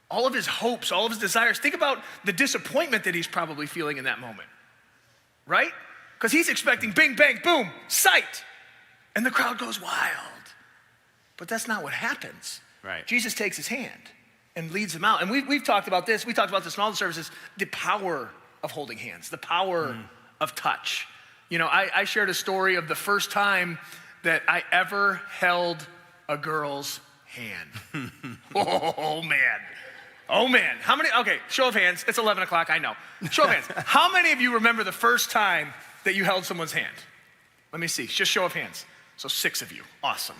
All of his hopes, all of his desires. Think about the disappointment that he's probably feeling in that moment, right? Because he's expecting bing, bang, boom, sight. And the crowd goes wild. But that's not what happens. Right. Jesus takes his hand and leads him out. And we've talked about this. We talked about this in all the services, the power of holding hands, the power of touch. You know, I shared a story of the first time that I ever held a girl's hand. Oh, man. How many? Okay, show of hands. It's 11 o'clock, I know. Show of hands. How many of you remember the first time that you held someone's hand? Let me see. Just show of hands. So 6 of you. Awesome.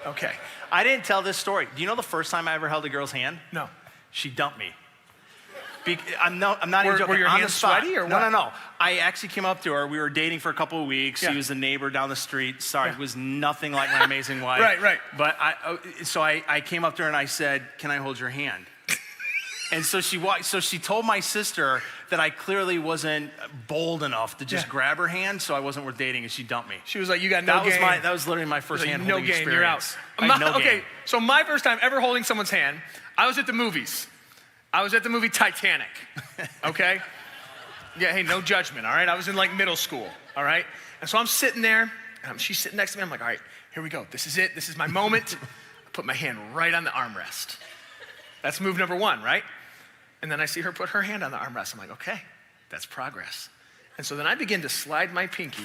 Okay. I didn't tell this story. Do you know the first time I ever held a girl's hand? No. She dumped me. I'm not even joking. Were your On hands the spot. sweaty or what? No. I actually came up to her. We were dating for a couple of weeks. Yeah. She was a neighbor down the street. Sorry, it was nothing like my amazing wife. Right. But I came up to her and I said, "Can I hold your hand?" And so she told my sister that I clearly wasn't bold enough to just grab her hand, so I wasn't worth dating, and she dumped me. She was like, you got no game. That was literally my first hand holding experience. You're out. Okay, so my first time ever holding someone's hand, I was at the movies. I was at the movie Titanic, okay? Yeah, hey, no judgment, all right? I was in like middle school, all right? And so I'm sitting there, and she's sitting next to me. I'm like, all right, here we go. This is it. This is my moment. I put my hand right on the armrest. That's move number 1, right? And then I see her put her hand on the armrest. I'm like, okay, that's progress. And so then I begin to slide my pinky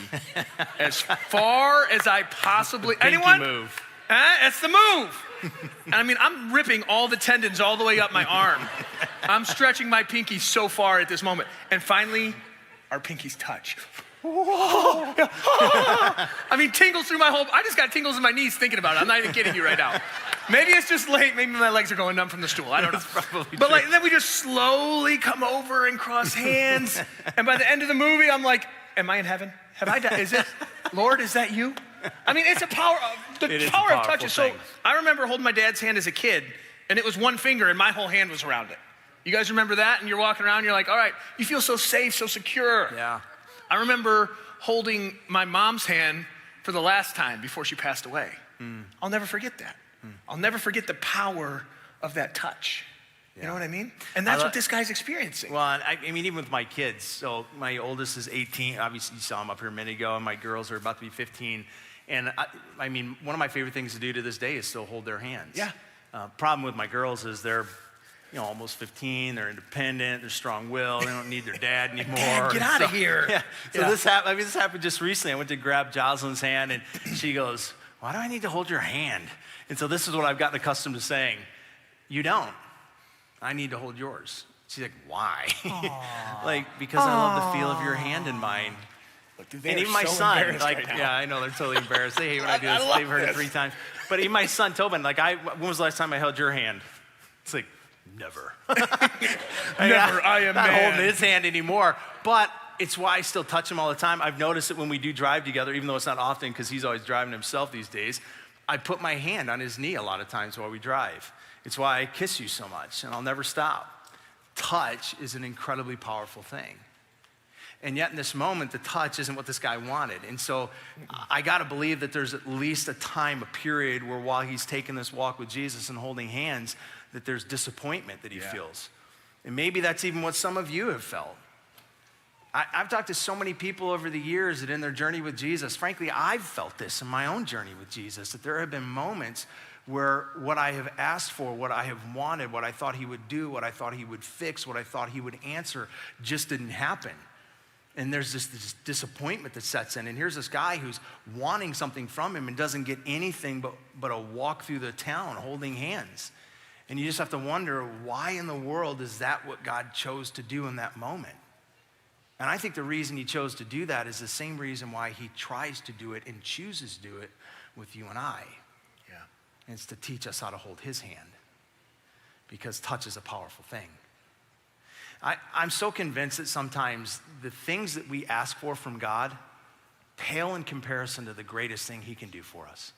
as far as I possibly... Anyone? Move. It's the move. And I mean, I'm ripping all the tendons all the way up my arm. I'm stretching my pinky so far at this moment. And finally, our pinkies touch. I mean, tingles through my whole... I just got tingles in my knees thinking about it. I'm not even kidding you right now. Maybe it's just late. Maybe my legs are going numb from the stool. I don't know. But like, then we just slowly come over and cross hands. And by the end of the movie, I'm like, am I in heaven? Have I died? Is it, Lord, is that you? I mean, it's a power of, the power of touch is so... I remember holding my dad's hand as a kid, and it was one finger, and my whole hand was around it. You guys remember that? And you're walking around, and you're like, all right, you feel so safe, so secure. Yeah. I remember holding my mom's hand for the last time before she passed away. I'll never forget that. I'll never forget the power of that touch. You know what I mean? And that's what this guy's experiencing. Well, I mean, even with my kids. So my oldest is 18. Obviously, you saw him up here a minute ago, and my girls are about to be 15. And I mean, one of my favorite things to do to this day is still hold their hands. Yeah. Problem with my girls is they're, almost 15. They're independent. They're strong-willed. They don't need their dad anymore. Dad, get out of here. Yeah. So this happened just recently. I went to grab Jocelyn's hand, and she goes, "Why do I need to hold your hand?" And so this is what I've gotten accustomed to saying: "You don't. I need to hold yours." She's like, "Why?" Like, because I love the feel of your hand in mine. Look, dude, And even my son, like, yeah, I know, they're totally embarrassed. They hate when I do this. They've heard it 3 times. But even my son, Tobin, like, when was the last time I held your hand? It's like, never. Never, I am not man. holding his hand anymore. But it's why I still touch him all the time. I've noticed it when we do drive together, even though it's not often because he's always driving himself these days. I put my hand on his knee a lot of times while we drive. It's why I kiss you so much, and I'll never stop. Touch is an incredibly powerful thing. And yet in this moment, the touch isn't what this guy wanted. And so I got to believe that there's at least a time, a period where while he's taking this walk with Jesus and holding hands, that there's disappointment that he feels. And maybe that's even what some of you have felt. I've talked to so many people over the years that in their journey with Jesus, frankly, I've felt this in my own journey with Jesus, that there have been moments where what I have asked for, what I have wanted, what I thought he would do, what I thought he would fix, what I thought he would answer, just didn't happen. And there's this disappointment that sets in. And here's this guy who's wanting something from him and doesn't get anything but a walk through the town holding hands. And you just have to wonder, why in the world is that what God chose to do in that moment? And I think the reason he chose to do that is the same reason why he tries to do it and chooses to do it with you and I. Yeah. And it's to teach us how to hold his hand, because touch is a powerful thing. I'm so convinced that sometimes the things that we ask for from God pale in comparison to the greatest thing he can do for us.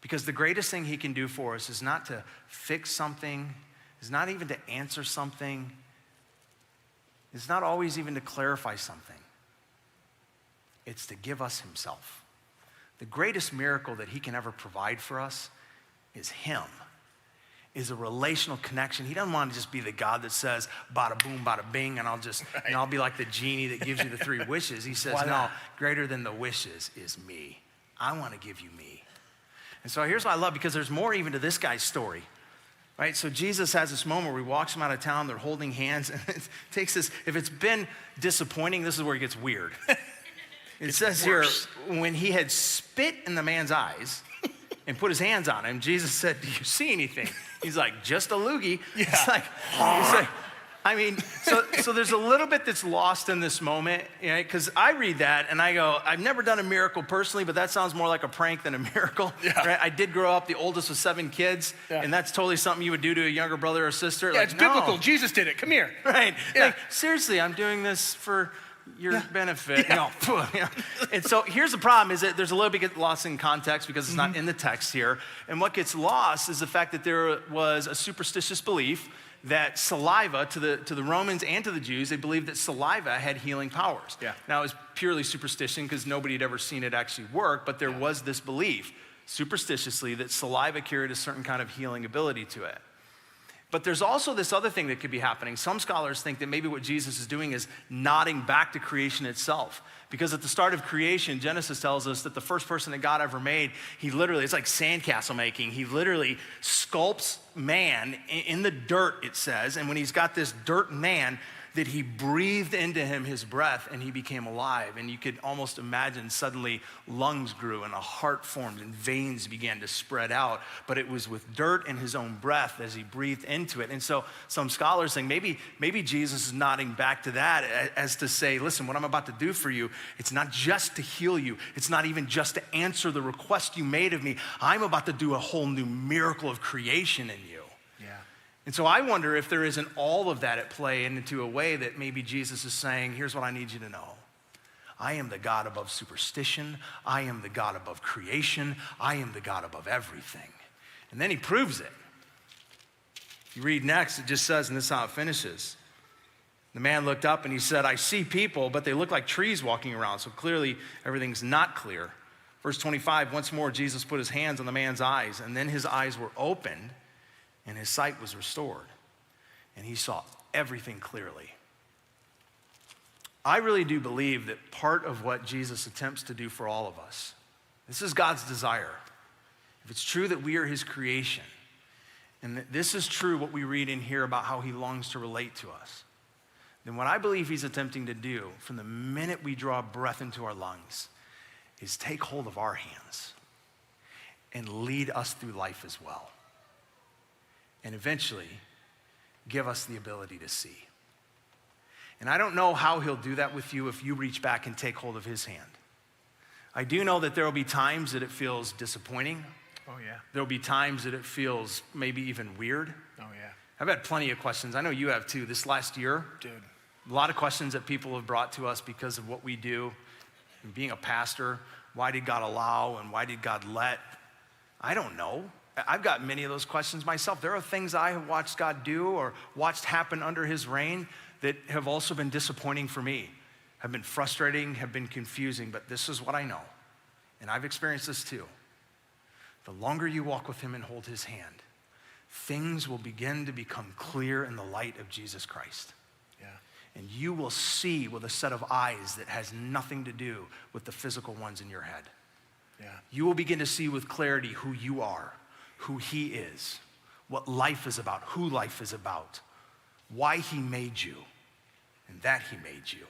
Because the greatest thing he can do for us is not to fix something, is not even to answer something, it's not always even to clarify something. It's to give us himself. The greatest miracle that he can ever provide for us is him. Is a relational connection. He doesn't want to just be the God that says, bada boom, bada bing, and I'll be like the genie that gives you the 3 wishes. He says, no, greater than the wishes is me. I want to give you me. And so here's what I love, because there's more even to this guy's story, right? So Jesus has this moment where he walks him out of town, they're holding hands, and it takes this, if it's been disappointing, this is where it gets weird. It says worse. Here, when he had spit in the man's eyes and put his hands on him, Jesus said, "Do you see anything?" He's like, "Just a loogie." Yeah. It's like, I mean, so there's a little bit that's lost in this moment, because I read that and I go, I've never done a miracle personally, but that sounds more like a prank than a miracle. Yeah. Right? I did grow up the oldest of 7 kids, and that's totally something you would do to a younger brother or sister. Yeah, like, it's biblical. Jesus did it. Come here. Right. Yeah. Like, seriously, I'm doing this for your benefit. Yeah. No. And so here's the problem, is that there's a little bit lost in context because it's not in the text here. And what gets lost is the fact that there was a superstitious belief that saliva, to the Romans and to the Jews, they believed that saliva had healing powers. Yeah. Now, it was purely superstition because nobody had ever seen it actually work, but there was this belief, superstitiously, that saliva carried a certain kind of healing ability to it. But there's also this other thing that could be happening. Some scholars think that maybe what Jesus is doing is nodding back to creation itself. Because at the start of creation, Genesis tells us that the first person that God ever made, he literally, it's like sandcastle making. He literally sculpts man in the dirt, it says. And when he's got this dirt man, that he breathed into him his breath and he became alive. And you could almost imagine suddenly lungs grew and a heart formed and veins began to spread out. But it was with dirt and his own breath as he breathed into it. And so some scholars think maybe Jesus is nodding back to that as to say, listen, what I'm about to do for you, it's not just to heal you. It's not even just to answer the request you made of me. I'm about to do a whole new miracle of creation in you. And so I wonder if there isn't all of that at play, and into a way that maybe Jesus is saying, here's what I need you to know. I am the God above superstition. I am the God above creation. I am the God above everything. And then he proves it. If you read next, it just says, and this is how it finishes. The man looked up and he said, I see people, but they look like trees walking around. So clearly everything's not clear. Verse 25, once more, Jesus put his hands on the man's eyes, and then his eyes were opened, and his sight was restored, and he saw everything clearly. I really do believe that part of what Jesus attempts to do for all of us, this is God's desire. If it's true that we are his creation, and that this is true what we read in here about how he longs to relate to us, then what I believe he's attempting to do from the minute we draw breath into our lungs is take hold of our hands and lead us through life as well. And eventually give us the ability to see. And I don't know how he'll do that with you if you reach back and take hold of his hand. I do know that there will be times that it feels disappointing. Oh, yeah. There'll be times that it feels maybe even weird. Oh, yeah. I've had plenty of questions. I know you have too. This last year, Dude. a lot of questions that people have brought to us because of what we do. And being a pastor, why did God allow and why did God let? I don't know. I've got many of those questions myself. There are things I have watched God do or watched happen under his reign that have also been disappointing for me, have been frustrating, have been confusing, but this is what I know. And I've experienced this too. The longer you walk with him and hold his hand, things will begin to become clear in the light of Jesus Christ. Yeah. And you will see with a set of eyes that has nothing to do with the physical ones in your head. Yeah. You will begin to see with clarity who you are, who he is, what life is about, who life is about, why he made you, and that he made you.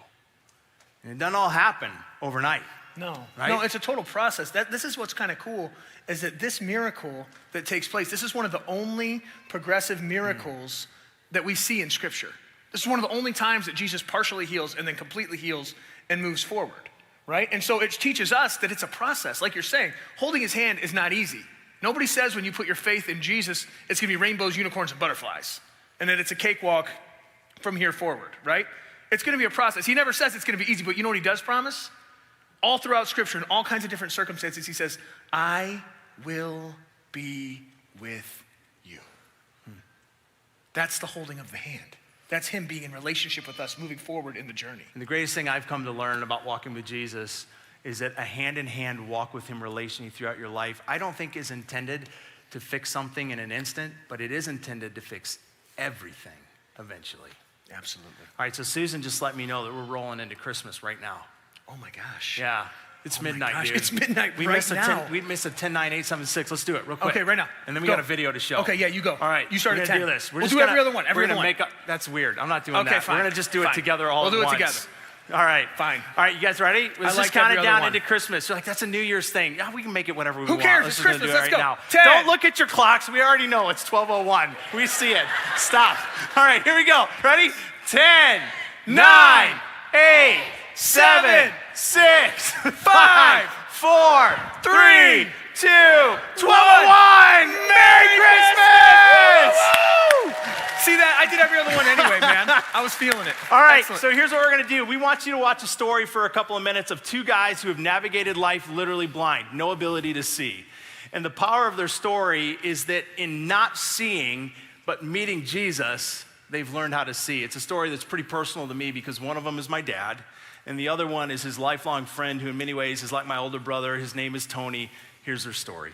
And it doesn't all happen overnight. No, right? No, it's a total process. This is what's kind of cool, is that this miracle that takes place, this is one of the only progressive miracles that we see in Scripture. This is one of the only times that Jesus partially heals and then completely heals and moves forward, right? And so it teaches us that it's a process. Like you're saying, holding his hand is not easy. Nobody says when you put your faith in Jesus, it's gonna be rainbows, unicorns, and butterflies, and that it's a cakewalk from here forward, right? It's gonna be a process. He never says it's gonna be easy, but you know what he does promise? All throughout Scripture, in all kinds of different circumstances, he says, I will be with you. That's the holding of the hand. That's him being in relationship with us, moving forward in the journey. And the greatest thing I've come to learn about walking with Jesus is that a hand-in-hand walk with him relationally throughout your life, I don't think is intended to fix something in an instant, but it is intended to fix everything eventually. Absolutely. All right, so Susan just let me know that we're rolling into Christmas right now. Oh my gosh. Yeah, it's midnight, dude. It's midnight we right missed now. We missed a 10, 9, 8, 7, 6. Let's do it real quick. Okay, right now. And then we Go. got a video to show. Okay, yeah, you go. All right. You start we're at gonna 10. do this. We'll do every other one. Every other one. Make up, that's weird. I'm not doing Okay, that. fine. We're gonna just do it Fine. together all We'll at do it once. together. All right. Fine. All right, you guys ready? This like is kind every of other down one. into Christmas. You're like, that's a New Year's thing. Yeah, we can make it whatever we Who want. cares? Let's It's just Christmas. do it Let's right go. now. 10. Don't look at your clocks. We already know it's 12:01. We see it. Stop. All right, here we go. Ready? 10, 9, 8, 7, 6, 5, 4, 3, 2, 12:01. Merry Christmas! Woo! See that? I did every other one anyway, man. I was feeling it. All right, Excellent. so here's what we're gonna do. We want you to watch a story for a couple of minutes of two guys who have navigated life literally blind, no ability to see. And the power of their story is that in not seeing, but meeting Jesus, they've learned how to see. It's a story that's pretty personal to me because one of them is my dad, and the other one is his lifelong friend who in many ways is like my older brother. His name is Tony. Here's their story.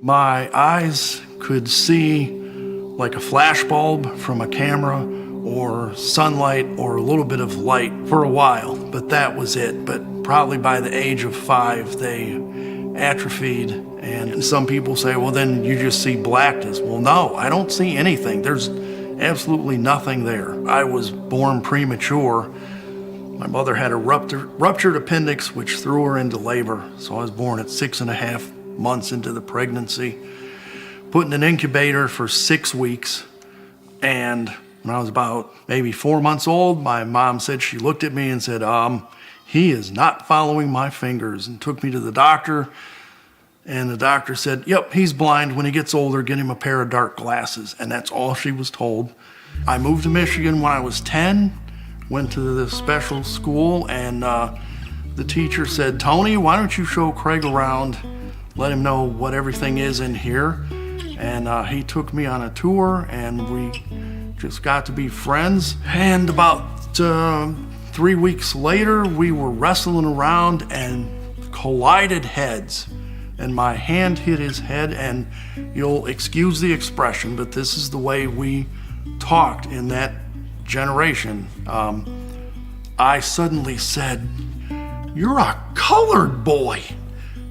My eyes could see like a flashbulb from a camera or sunlight or a little bit of light for a while, but that was it. But probably by the age of 5, they atrophied. And some people say, well, then you just see blackness. Well, no, I don't see anything. There's absolutely nothing there. I was born premature. My mother had a ruptured appendix, which threw her into labor. So I was born at 6.5 months into the pregnancy, put in an incubator for 6 weeks. And when I was about maybe 4 months old, my mom said, she looked at me and said, he is not following my fingers, and took me to the doctor. And the doctor said, yep, he's blind. When he gets older, get him a pair of dark glasses. And that's all she was told. I moved to Michigan when I was 10, went to the special school, and the teacher said, Tony, why don't you show Craig around, let him know what everything is in here. And he took me on a tour, and we just got to be friends. And about 3 weeks later, we were wrestling around and collided heads. and my hand hit his head, and you'll excuse the expression, but this is the way we talked in that generation. I suddenly said, "You're a colored boy."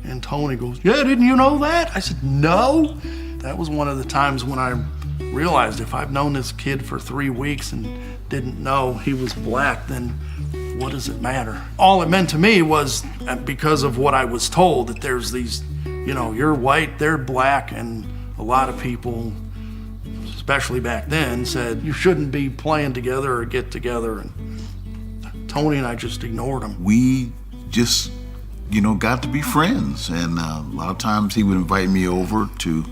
And Tony goes, "Yeah, didn't you know that?" I said, "No." That was one of the times when I realized if I've known this kid for 3 weeks and didn't know he was black, then what does it matter? All it meant to me was, because of what I was told, that there's these, you're white, they're black, and a lot of people, especially back then, said you shouldn't be playing together or get together. And Tony and I just ignored him. We just, got to be friends. And a lot of times he would invite me over to,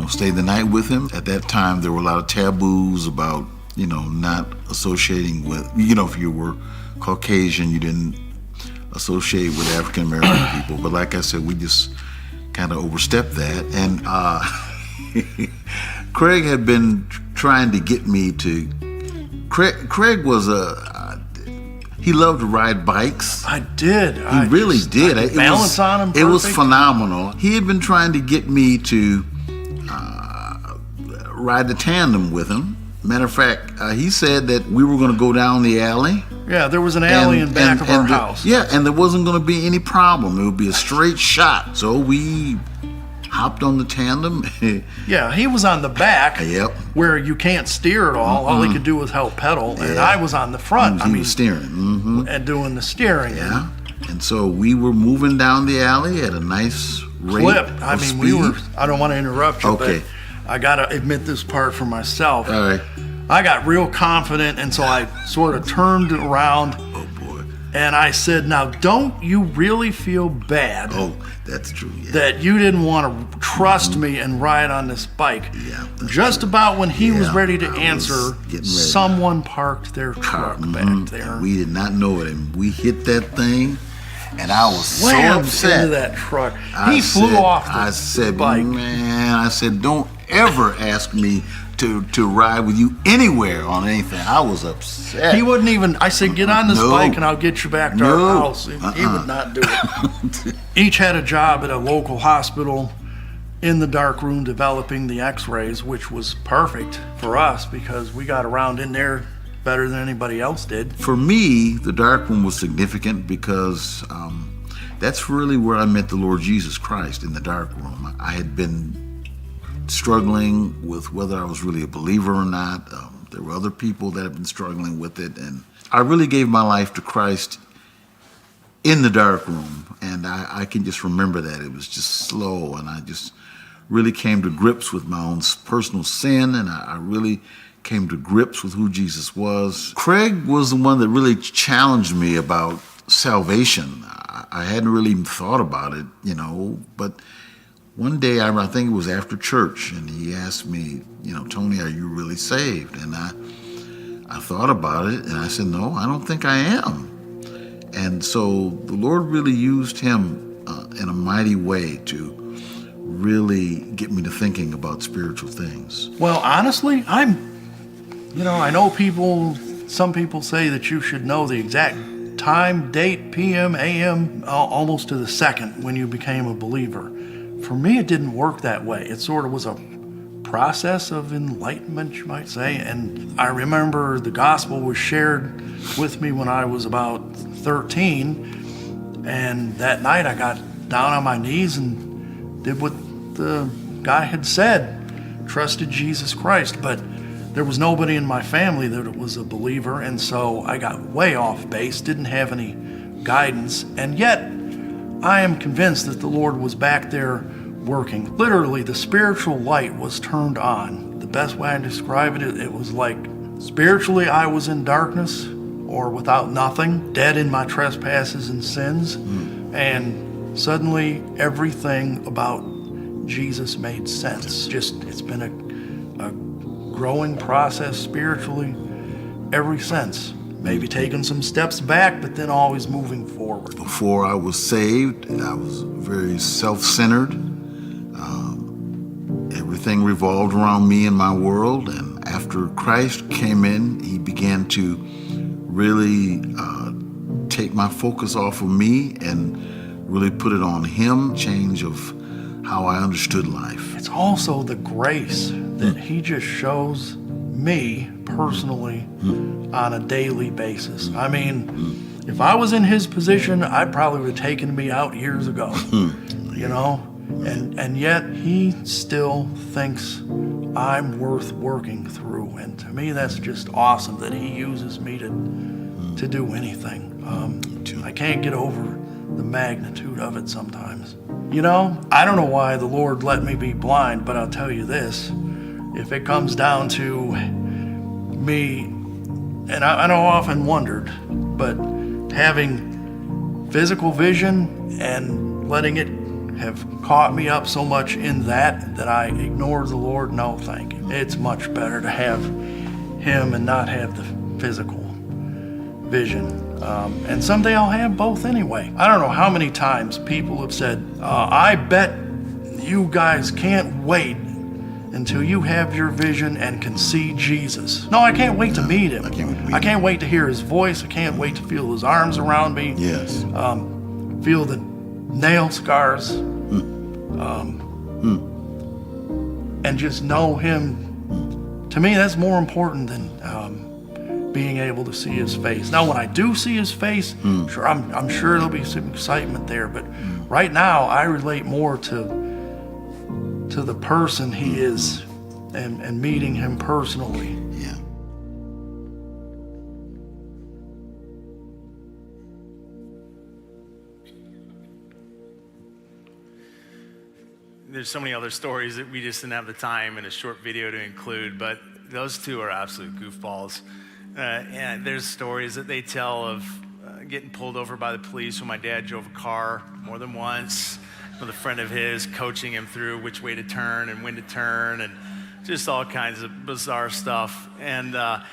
stay the night with him. At that time, there were a lot of taboos about, not associating with, if you were Caucasian, you didn't associate with African American people. But like I said, we just kind of overstepped that. And Craig had been trying to get me to, Craig was he loved to ride bikes. I did. He really did. I could balance on him perfect. It was phenomenal. He had been trying to get me to ride the tandem with him. Matter of fact, he said that we were going to go down the alley. Yeah, there was an alley in back of our house. Yeah, and there wasn't going to be any problem. It would be a straight shot. So we hopped on the tandem. Yeah, he was on the back, Yep. where you can't steer at all. All he could do was help pedal, and Yeah. I was on the front. He was steering. And doing the steering. Yeah. And so we were moving down the alley at a nice rate Clip. of speed. I don't want to interrupt you, Okay. but I got to admit this part for myself. All right. I got real confident, and so I sort of turned around. Oh, boy. And I said, "Now, don't you really feel bad Oh, that's true. Yeah. that you didn't want to trust me and ride on this bike?" Yeah, that's Just about when he was Yeah, ready to I was answer, getting ready. someone parked their truck back there. And we did not know it. And we hit that thing, and I was so Slammed upset. into that truck. I He flew said- off the I said, bike. "Man," I said, "don't ever ask me to ride with you anywhere on anything." I was upset. He wouldn't even. I said, "Get on this No. bike and I'll get you back to No. our house." He would not do it. Each had a job at a local hospital in the dark room developing the x-rays, which was perfect for us because we got around in there better than anybody else did. For me, the dark room was significant because that's really where I met the Lord Jesus Christ, in the dark room. I had been struggling with whether I was really a believer or not. There were other people that had been struggling with it, and I really gave my life to Christ in the dark room, and I can just remember that. It was just slow, and I just really came to grips with my own personal sin, and I really came to grips with who Jesus was. Craig was the one that really challenged me about salvation. I hadn't really even thought about it, but one day, I think it was after church, and he asked me, "Tony, are you really saved?" And I thought about it, and I said, "No, I don't think I am." And so the Lord really used him in a mighty way to really get me to thinking about spiritual things. Well, honestly, I know some people say that you should know the exact time, date, PM, AM, almost to the second when you became a believer. For me, it didn't work that way. It sort of was a process of enlightenment, you might say. And I remember the gospel was shared with me when I was about 13. And that night I got down on my knees and did what the guy had said, trusted Jesus Christ. But there was nobody in my family that was a believer. And so I got way off base, didn't have any guidance. And yet, I am convinced that the Lord was back there working. Literally, the spiritual light was turned on. The best way I describe it, it was like spiritually I was in darkness or without nothing, dead in my trespasses and sins. And suddenly everything about Jesus made sense. It's been a growing process spiritually ever since. Maybe taking some steps back, but then always moving forward. Before I was saved, I was very self-centered. Everything revolved around me and my world. And after Christ came in, he began to really take my focus off of me and really put it on him, change of how I understood life. It's also the grace that he just shows me personally on a daily basis. I mean, if I was in his position, I probably would have taken me out years ago, you know? And yet he still thinks I'm worth working through. And to me, that's just awesome that he uses me to do anything. I can't get over the magnitude of it sometimes. You know, I don't know why the Lord let me be blind, but I'll tell you this. If it comes down to me, and I often wondered, but having physical vision and letting it have caught me up so much in that I ignore the Lord, no thank you. It's much better to have him and not have the physical vision. And someday I'll have both anyway. I don't know how many times people have said, I bet you guys can't wait until you have your vision and can see Jesus. No, I can't wait to meet him. I can't wait to hear his voice. I can't wait to feel his arms around me. Yes. Feel the nail scars. And just know him. To me, that's more important than being able to see his face. Now, when I do see his face, sure, I'm sure there'll be some excitement there. But right now, I relate more to the person he is and meeting him personally. Yeah. There's so many other stories that we just didn't have the time in a short video to include, but those two are absolute goofballs. And there's stories that they tell of getting pulled over by the police when my dad drove a car more than once, with a friend of his coaching him through which way to turn and when to turn, and just all kinds of bizarre stuff. And I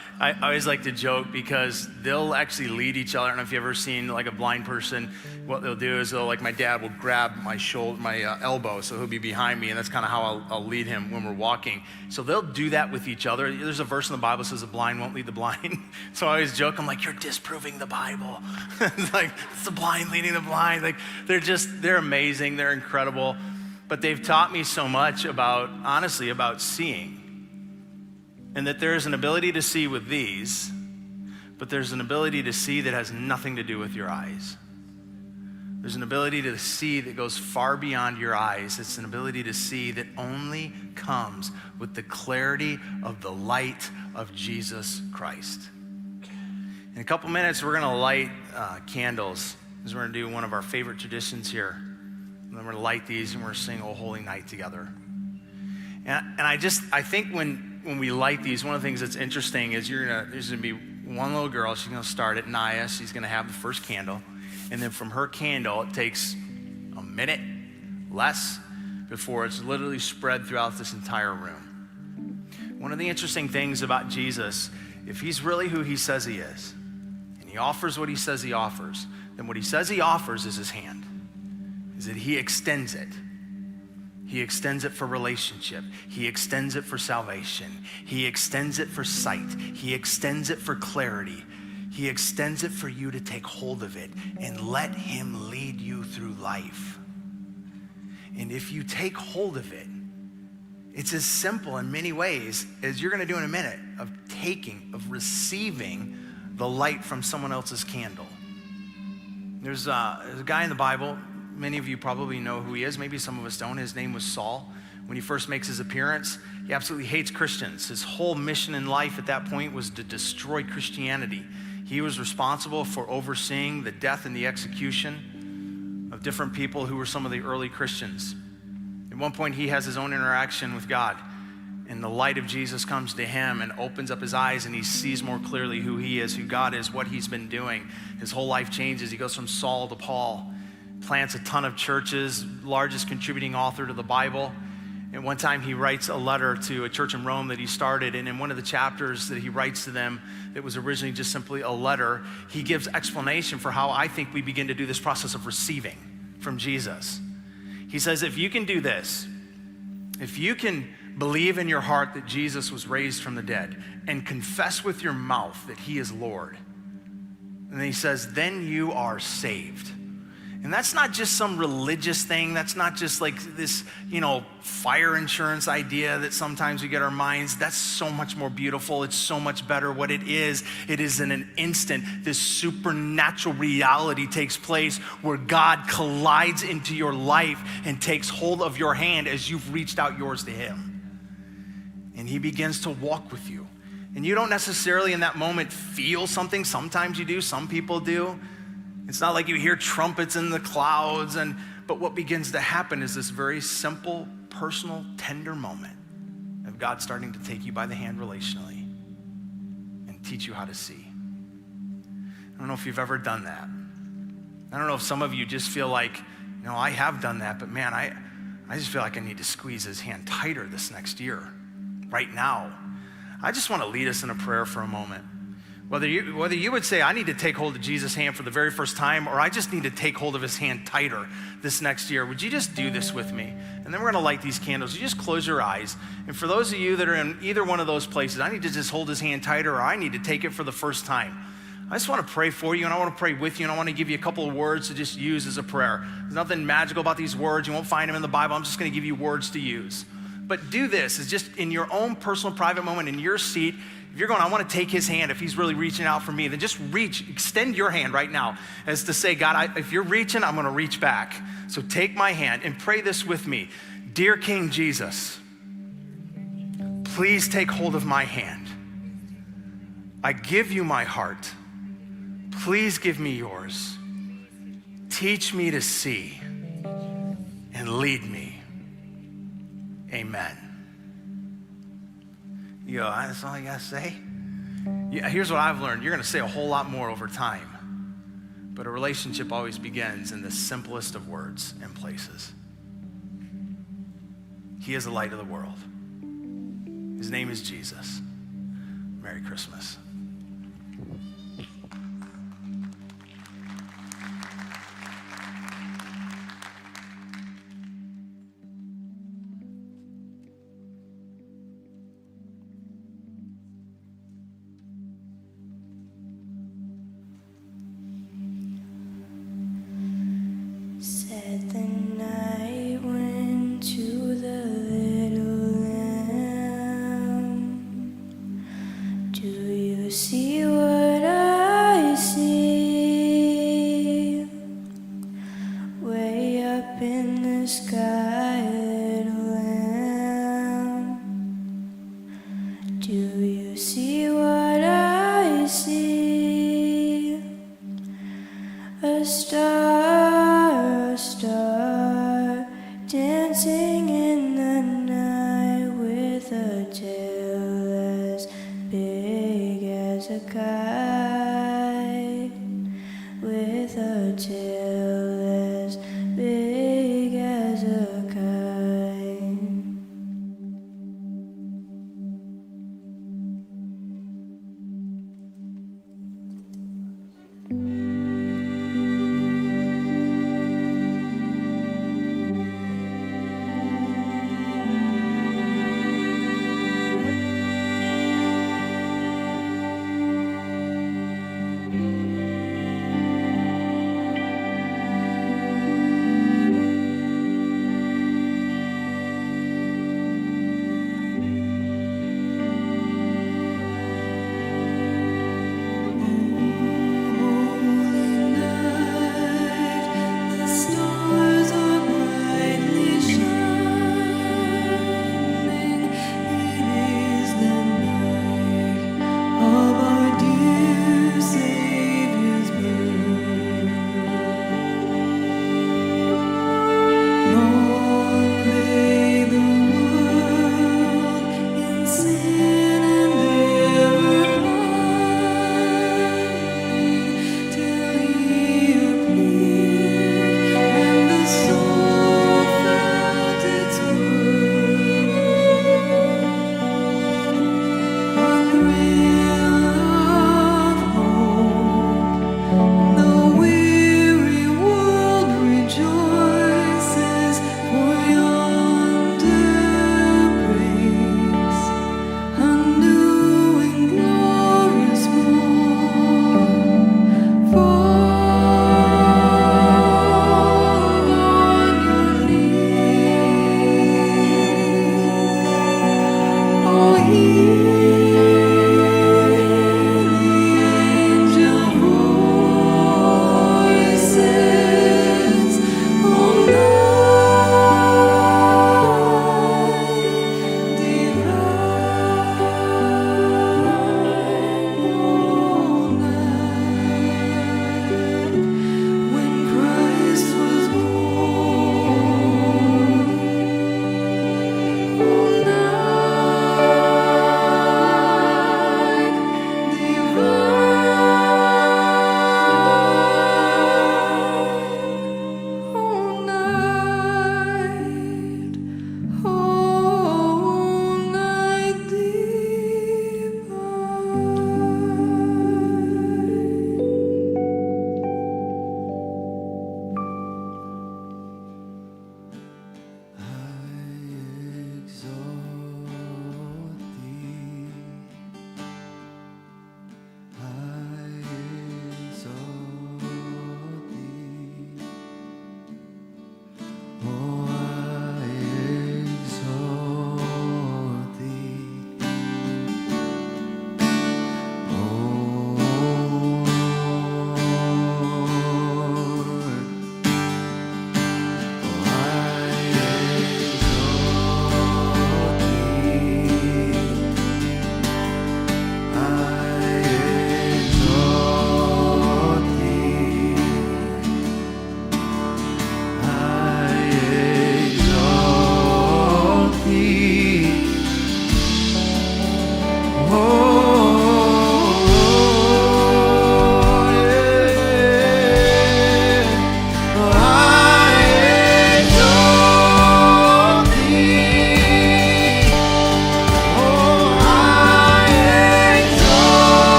always like to joke because they'll actually lead each other. I don't know if you've ever seen like a blind person. What they'll do is like my dad will grab my shoulder, my elbow, so he'll be behind me, and that's kind of how I'll lead him when we're walking. So they'll do that with each other. There's a verse in the Bible that says the blind won't lead the blind. So I always joke, I'm like, you're disproving the Bible. It's like, it's the blind leading the blind. Like, they're amazing, they're incredible. But they've taught me so much honestly, about seeing. And that there is an ability to see with these, but there's an ability to see that has nothing to do with your eyes. There's an ability to see that goes far beyond your eyes. It's an ability to see that only comes with the clarity of the light of Jesus Christ. In a couple minutes, we're going to light candles, because we're going to do one of our favorite traditions here. And then we're going to light these and we're going to sing O Holy Night together. And I think when we light these, one of the things that's interesting is there's going to be one little girl. She's going to start at Naya. She's going to have the first candle. And then from her candle, it takes a minute, less, before it's literally spread throughout this entire room. One of the interesting things about Jesus, if he's really who he says he is, and he offers what he says he offers, then what he says he offers is his hand, is that he extends it. He extends it for relationship. He extends it for salvation. He extends it for sight. He extends it for clarity. He extends it for you to take hold of it and let him lead you through life. And if you take hold of it, it's as simple in many ways as you're going to do in a minute of receiving the light from someone else's candle. There's a guy in the Bible. Many of you probably know who he is. Maybe some of us don't. His name was Saul. When he first makes his appearance, he absolutely hates Christians. His whole mission in life at that point was to destroy Christianity. He was responsible for overseeing the death and the execution of different people who were some of the early Christians. At one point, he has his own interaction with God, and the light of Jesus comes to him and opens up his eyes, and he sees more clearly who he is, who God is, what he's been doing. His whole life changes. He goes from Saul to Paul, plants a ton of churches, largest contributing author to the Bible. And one time he writes a letter to a church in Rome that he started, and in one of the chapters that he writes to them that was originally just simply a letter, he gives explanation for how I think we begin to do this process of receiving from Jesus. He says, if you can do this, if you can believe in your heart that Jesus was raised from the dead and confess with your mouth that he is Lord, and then he says, then you are saved. And that's not just some religious thing. That's not just like this, fire insurance idea that sometimes we get our minds. That's so much more beautiful. It's so much better. What it is in an instant, this supernatural reality takes place where God collides into your life and takes hold of your hand as you've reached out yours to him. And he begins to walk with you. And you don't necessarily in that moment feel something. Sometimes you do, some people do. It's not like you hear trumpets in the clouds, but what begins to happen is this very simple, personal, tender moment of God starting to take you by the hand relationally and teach you how to see. I don't know if you've ever done that. I don't know if some of you just feel like, I have done that, but man, I just feel like I need to squeeze his hand tighter this next year, right now. I just want to lead us in a prayer for a moment. Whether you would say, I need to take hold of Jesus' hand for the very first time, or I just need to take hold of his hand tighter this next year, would you just do this with me? And then we're going to light these candles. You just close your eyes. And for those of you that are in either one of those places, I need to just hold his hand tighter, or I need to take it for the first time. I just want to pray for you, and I want to pray with you, and I want to give you a couple of words to just use as a prayer. There's nothing magical about these words. You won't find them in the Bible. I'm just going to give you words to use. But do this. It's just in your own personal, private moment, in your seat. If you're going, I want to take his hand, if he's really reaching out for me, then just extend your hand right now as to say, God, if you're reaching, I'm going to reach back. So take my hand and pray this with me. Dear King Jesus, please take hold of my hand. I give you my heart. Please give me yours. Teach me to see and lead me. Amen. That's all you gotta say? Yeah, here's what I've learned. You're gonna say a whole lot more over time. But a relationship always begins in the simplest of words and places. He is the light of the world. His name is Jesus. Merry Christmas. Said the night went to the little lamb. Do you see what I see? Way up in the sky, little lamb. Do you see what I see? A star dancing in the night with a tail as big as a kite, with a tail as big as a kite.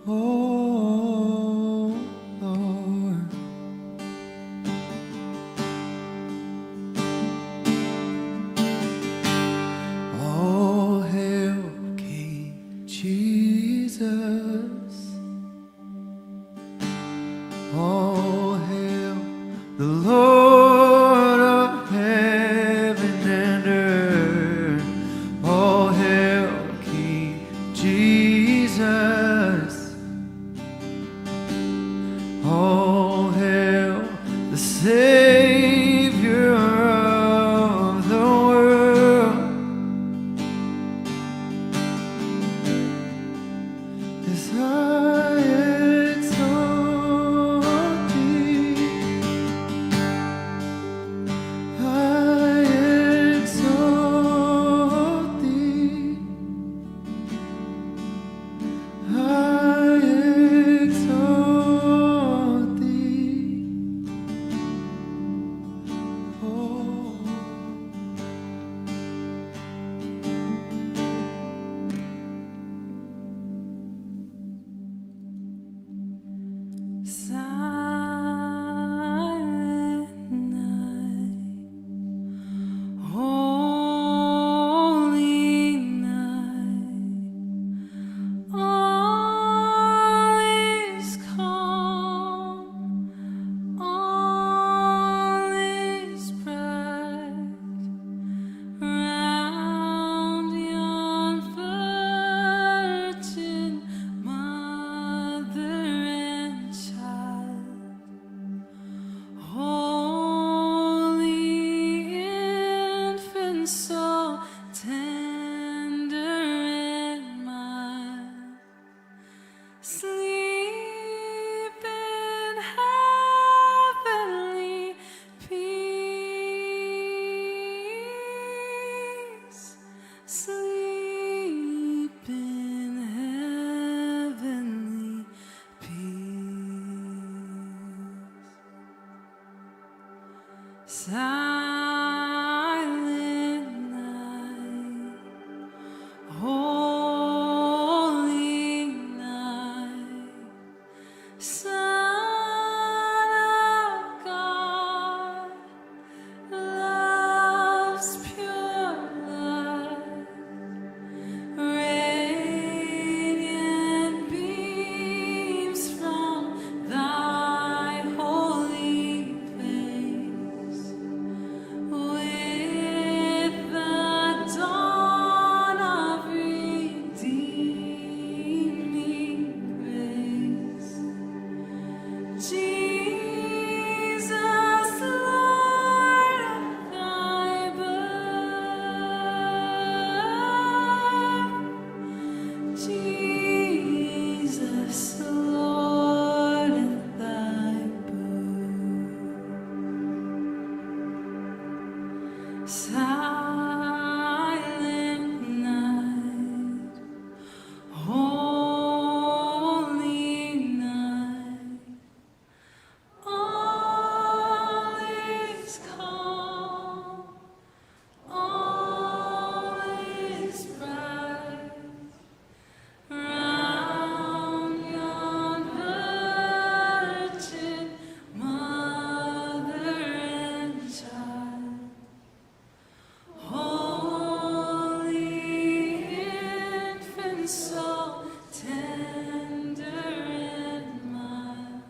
Oh, Lord. All hail King Jesus. All hail the Lord of heaven and earth. All hail King Jesus. All hail the Savior of the world. As I exalt thee, I exalt thee, I exalt thee. Oh. Silent night, holy night, all is calm, all is bright, round yon virgin mother and child. Holy infant, so tender and mild, sleep in heavenly peace. Sleep in heavenly peace. Silent night, holy night, Son of God, love's pure light, radiant beams from thy holy face. With the dawn of redeeming grace, Jesus, Lord of thy birth, Jesus, Lord of thy birth. Silent night, holy night, all is calm, all is bright, round yon virgin mother and child. Holy infant, so tender and mild,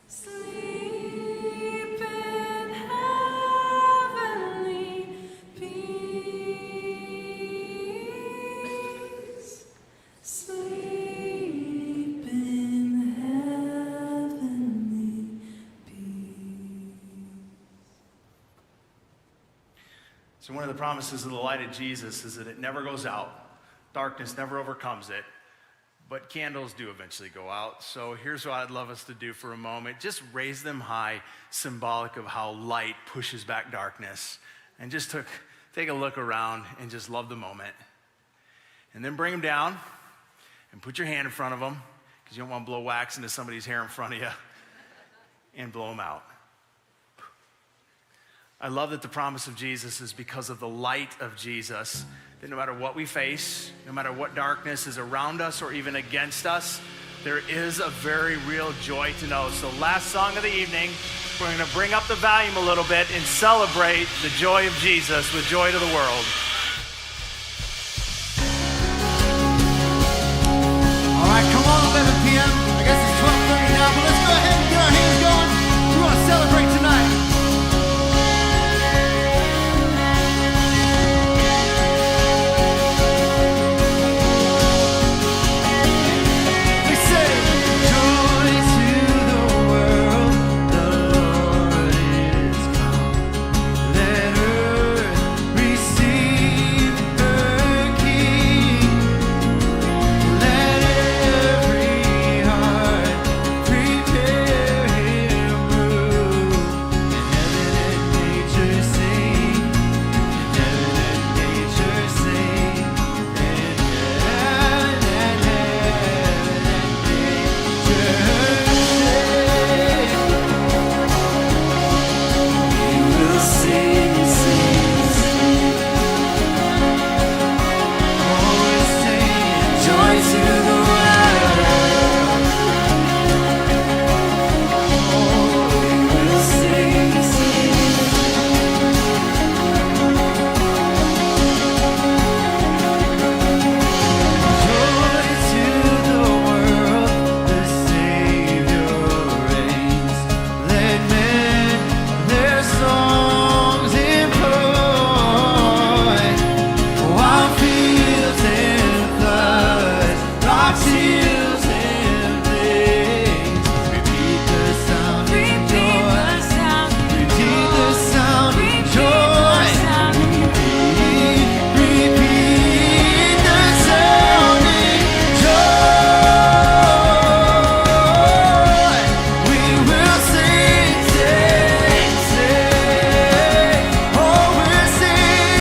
sleep in heavenly peace. Sleep in heavenly peace. So one of the promises of the light of Jesus is that it never goes out. Darkness never overcomes it. But candles do eventually go out. So here's what I'd love us to do for a moment. Just raise them high, symbolic of how light pushes back darkness. And just take a look around and just love the moment. And then bring them down and put your hand in front of them, because you don't want to blow wax into somebody's hair in front of you, and blow them out. I love that the promise of Jesus is because of the light of Jesus that no matter what we face, no matter what darkness is around us or even against us, there is a very real joy to know. So last song of the evening, we're going to bring up the volume a little bit and celebrate the joy of Jesus with Joy to the World.